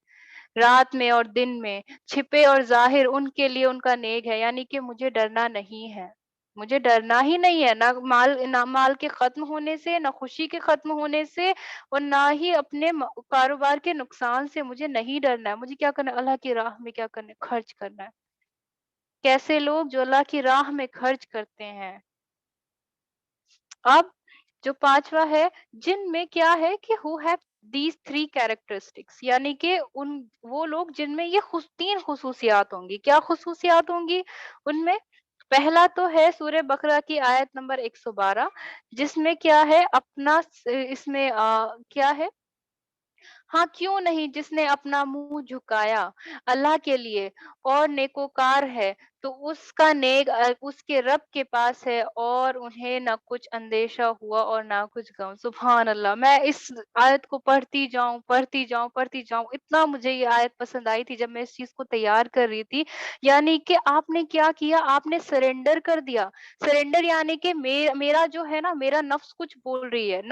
रात में और दिन में, छिपे और ज़ाहिर, उनके लिए उनका नेक है, यानी कि मुझे डरना नहीं है। मुझे डरना ही नहीं है, ना माल के ख़त्म होने से, ना खुशी के ख़त्म होने से और ना ही अपने कारोबार के नुकसान से मुझे नहीं डरना है। मुझे क्या करना है? अल्लाह की राह में क्या करना है? खर्च करना है। कैसे लोग जो अल्लाह की राह में खर्च करते हैं। अब जो 5वां है, जिनमें क्या है कि हू हैव दीज़ 3 कैरेक्टरिस्टिक्स, यानी कि उन वो लोग जिनमें ये 3 खुसूसियात होंगी। क्या खुसूसियात होंगी उनमें? पहला तो है सूरह बकरा की आयत नंबर 112, जिसमें क्या है, अपना इसमें क्या है, हाँ, क्यों नहीं, जिसने अपना मुँह झुकाया अल्लाह के लिए और नेकोकार है, तो उसका उसके रब के पास है और उन्हें ना कुछ अंदेशा हुआ और ना कुछ गम। सुभान अल्लाह! मैं इस आयत को पढ़ती जाऊँ, पढ़ती जाऊँ, पढ़ती जाऊँ। इतना मुझे ये आयत पसंद आई थी जब मैं इस चीज़ को तैयार कर रही थी। यानी कि आपने क्या किया, आपने सरेंडर कर दिया। सरेंडर यानी कि मेरा जो है ना, मेरा नफ्स कुछ बोल रही है।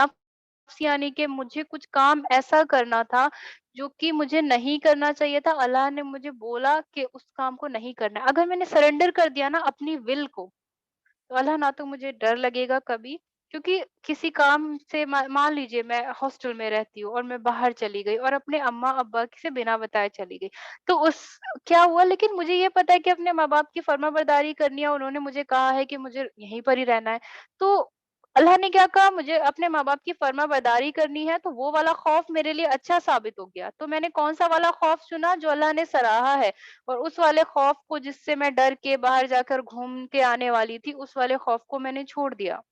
यानी कि मुझे कुछ काम ऐसा करना था जो कि मुझे नहीं करना चाहिए था। अल्लाह ने मुझे बोला कि उस काम को नहीं करना है। अगर मैंने सरेंडर कर दिया ना अपनी विल को, तो अल्लाह ना तो मुझे डर लगेगा कभी, क्योंकि किसी काम से मान लीजिए मैं हॉस्टल में रहती हूँ और मैं बाहर चली गई और अपने अम्मा अब्बा से बिना बताए चली गई, तो उस क्या हुआ, लेकिन मुझे ये पता है कि अपने माँ बाप की फर्माबरदारी करनी है, उन्होंने मुझे कहा है कि मुझे यहीं पर ही रहना है। तो अल्लाह ने क्या कहा, मुझे अपने माँ बाप की फर्माबरदारी करनी है, तो वो वाला खौफ मेरे लिए अच्छा साबित हो गया। तो मैंने कौन सा वाला खौफ चुना, जो अल्लाह ने सराहा है, और उस वाले खौफ को, जिससे मैं डर के बाहर जाकर घूम के आने वाली थी, उस वाले खौफ को मैंने छोड़ दिया।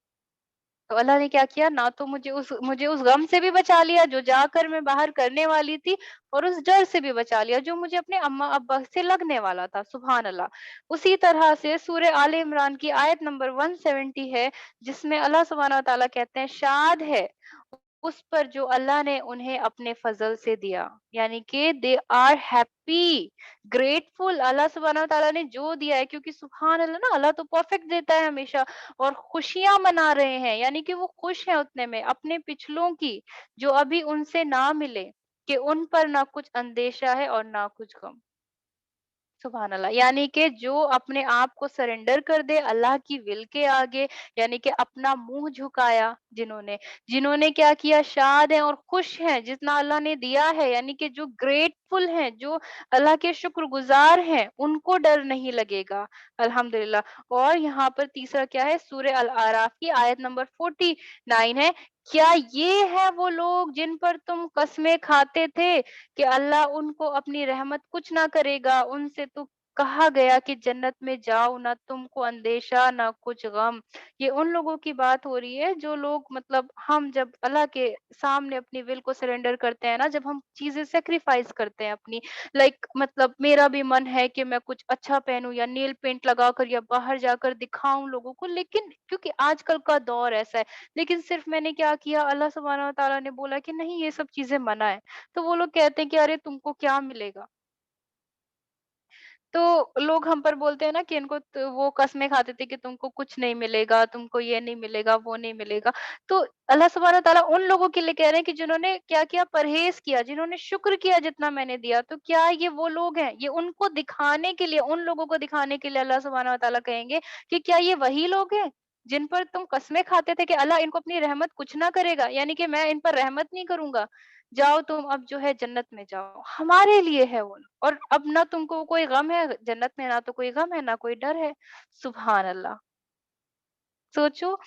तो अल्लाह ने क्या किया, ना तो मुझे उस गम से भी बचा लिया जो जाकर मैं बाहर करने वाली थी, और उस डर से भी बचा लिया जो मुझे अपने अम्मा अब्बा से लगने वाला था। सुभान अल्लाह। उसी तरह से सूरह आले इमरान की आयत नंबर 170 है, जिसमें अल्लाह सुब्हानहू व तआला कहते हैं, शाद है उस पर जो अल्लाह ने उन्हें अपने फजल से दिया, यानी कि दे आर हैप्पी, ग्रेटफुल। अल्लाह सुब्हानहू व तआला ने जो दिया है, क्योंकि सुभान अल्लाह ना, अल्लाह तो परफेक्ट देता है हमेशा, और खुशियाँ मना रहे हैं, यानी कि वो खुश हैं उतने में, अपने पिछलों की, जो अभी उनसे ना मिले, कि उन पर ना कुछ अंदेशा है और ना कुछ गम। सुभान अल्लाह। यानी कि जो अपने आप को सरेंडर कर दे अल्लाह की विल के आगे, यानी कि अपना मुँह झुकाया, जिन्होंने जिन्होंने क्या किया, शाद हैं और खुश हैं जितना अल्लाह ने दिया है, यानी कि जो ग्रेटफुल हैं, जो अल्लाह के शुक्रगुज़ार हैं, उनको डर नहीं लगेगा। अल्हम्दुलिल्लाह। और यहाँ पर तीसरा क्या है, सूरह अल आराफ की आयत नंबर 49 है, क्या ये है वो लोग जिन पर तुम कस्में खाते थे कि अल्लाह उनको अपनी रहमत कुछ ना करेगा, उनसे तो कहा गया कि जन्नत में जाओ, ना तुमको अंदेशा ना कुछ गम। ये उन लोगों की बात हो रही है जो लोग, मतलब हम जब अल्लाह के सामने अपनी विल को सरेंडर करते हैं ना, जब हम चीजें सेक्रीफाइस करते हैं अपनी, लाइक मतलब मेरा भी मन है कि मैं कुछ अच्छा पहनूं या नेल पेंट लगाकर या बाहर जाकर दिखाऊं लोगों को, लेकिन क्योंकि आजकल का दौर ऐसा है, लेकिन सिर्फ मैंने क्या किया, अल्लाह सुब्हानहू व तआला ने बोला कि नहीं, ये सब चीजें मना है, तो वो लोग कहते हैं कि अरे तुमको क्या मिलेगा? तो लोग हम पर बोलते हैं ना कि इनको तो वो कस्में खाते थे कि तुमको कुछ नहीं मिलेगा, तुमको ये नहीं मिलेगा, वो नहीं मिलेगा। तो अल्लाह सुब्हानहू व तआला उन लोगों के लिए कह रहे हैं कि जिन्होंने क्या किया, परहेज़ किया, जिन्होंने शुक्र किया जितना मैंने दिया। तो क्या ये वो लोग हैं? ये उनको दिखाने के लिए, उन लोगों को दिखाने के लिए अल्लाह सुब्हानहू व तआला कहेंगे कि क्या ये वही लोग हैं? जिन पर तुम कस्में खाते थे कि अल्लाह इनको अपनी रहमत कुछ ना करेगा, यानी कि मैं इन पर रहमत नहीं करूँगा, जाओ तुम अब जो है जन्नत में जाओ, हमारे लिए है वो। और अब ना तुमको कोई गम है जन्नत में, ना तो कोई गम है, ना कोई डर है। सुभान अल्लाह! सोचो,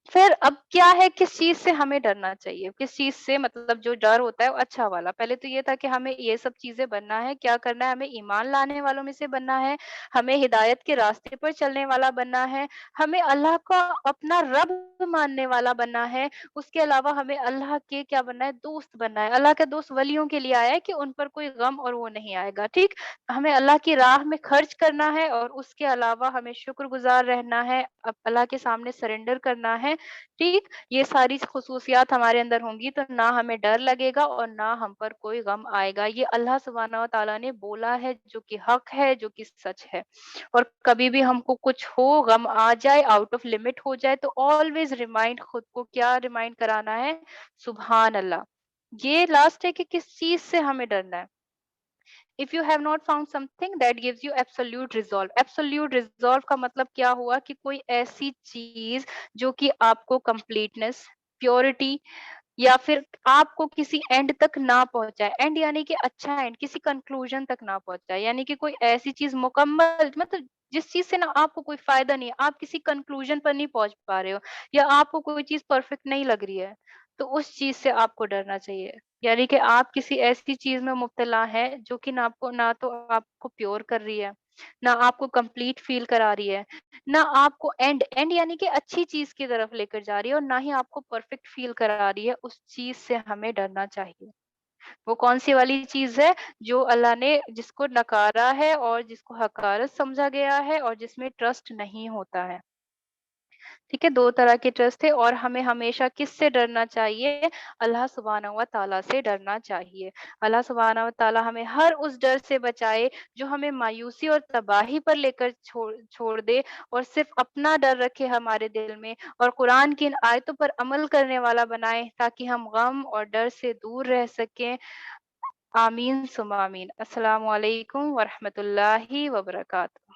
फिर अब क्या है, किस चीज़ से हमें डरना चाहिए? किस चीज़ से, मतलब जो डर होता है वो अच्छा वाला। पहले तो ये था कि हमें ये सब चीज़ें बनना है, क्या करना है, हमें ईमान लाने वालों में से बनना है, हमें हिदायत के रास्ते पर चलने वाला बनना है, हमें अल्लाह का अपना रब मानने वाला बनना है। उसके अलावा हमें अल्लाह के क्या बनना है, दोस्त बनना है। अल्लाह का दोस्त वलियों के लिए आया है कि उन पर कोई गम और वो नहीं आएगा, ठीक? हमें अल्लाह की राह में खर्च करना है और उसके अलावा हमें शुक्रगुज़ार रहना है, अल्लाह के सामने सरेंडर करना है। ठीक, ये सारी ख़ुसूसियात हमारे अंदर होंगी तो ना हमें डर लगेगा और ना हम पर कोई गम आएगा। ये अल्लाह सुब्हानहू व तआला ने बोला है, जो कि हक़ है, जो कि सच है। और कभी भी हमको कुछ हो, गम आ जाए, आउट ऑफ लिमिट हो जाए, तो ऑलवेज़ रिमाइंड, खुद को क्या रिमाइंड कराना है? सुभान अल्लाह। ये लास्ट है कि किस चीज़ से हमें डरना है। If you have not found something that gives you absolute resolve. Absolute resolve का मतलब क्या हुआ कि कोई ऐसी चीज जो कि आपको कंप्लीटनेस, प्योरिटी, या फिर आपको किसी एंड तक ना पहुंचाए। एंड यानी कि अच्छा एंड, किसी कंक्लूजन तक ना पहुंचाए, यानी कि कोई ऐसी चीज मुकम्मल, मतलब जिस चीज से ना आपको कोई फायदा नहीं है, आप किसी कंक्लूजन पर नहीं पहुंच पा रहे हो, या आपको कोई चीज परफेक्ट नहीं लग रही है, तो उस चीज से आपको डरना चाहिए। यानी कि आप किसी ऐसी चीज में मुब्तला है जो कि ना तो आपको प्योर कर रही है, ना आपको कंप्लीट फील करा रही है, ना आपको एंड एंड यानी कि अच्छी चीज की तरफ लेकर जा रही है, और ना ही आपको परफेक्ट फील करा रही है। उस चीज से हमें डरना चाहिए। वो कौन सी वाली चीज है? जो अल्लाह ने जिसको नकारा है और जिसको हकारत समझा गया है और जिसमें ट्रस्ट नहीं होता है। ठीक है, 2 तरह के ट्रस्ट थे, और हमें हमेशा किससे डरना चाहिए? अल्लाह सुब्हानहू व तआला से डरना चाहिए। अल्लाह सुब्हानहू व तआला हमें हर उस डर से बचाए जो हमें मायूसी और तबाही पर लेकर छोड़ छोड़ दे, और सिर्फ अपना डर रखे हमारे दिल में, और कुरान की इन आयतों पर अमल करने वाला बनाए, ताकि हम गम और डर से दूर रह सकें। आमीन सुम्मा आमीन। अस्सलामु अलैकुम व रहमतुल्लाहि व बरकातहू।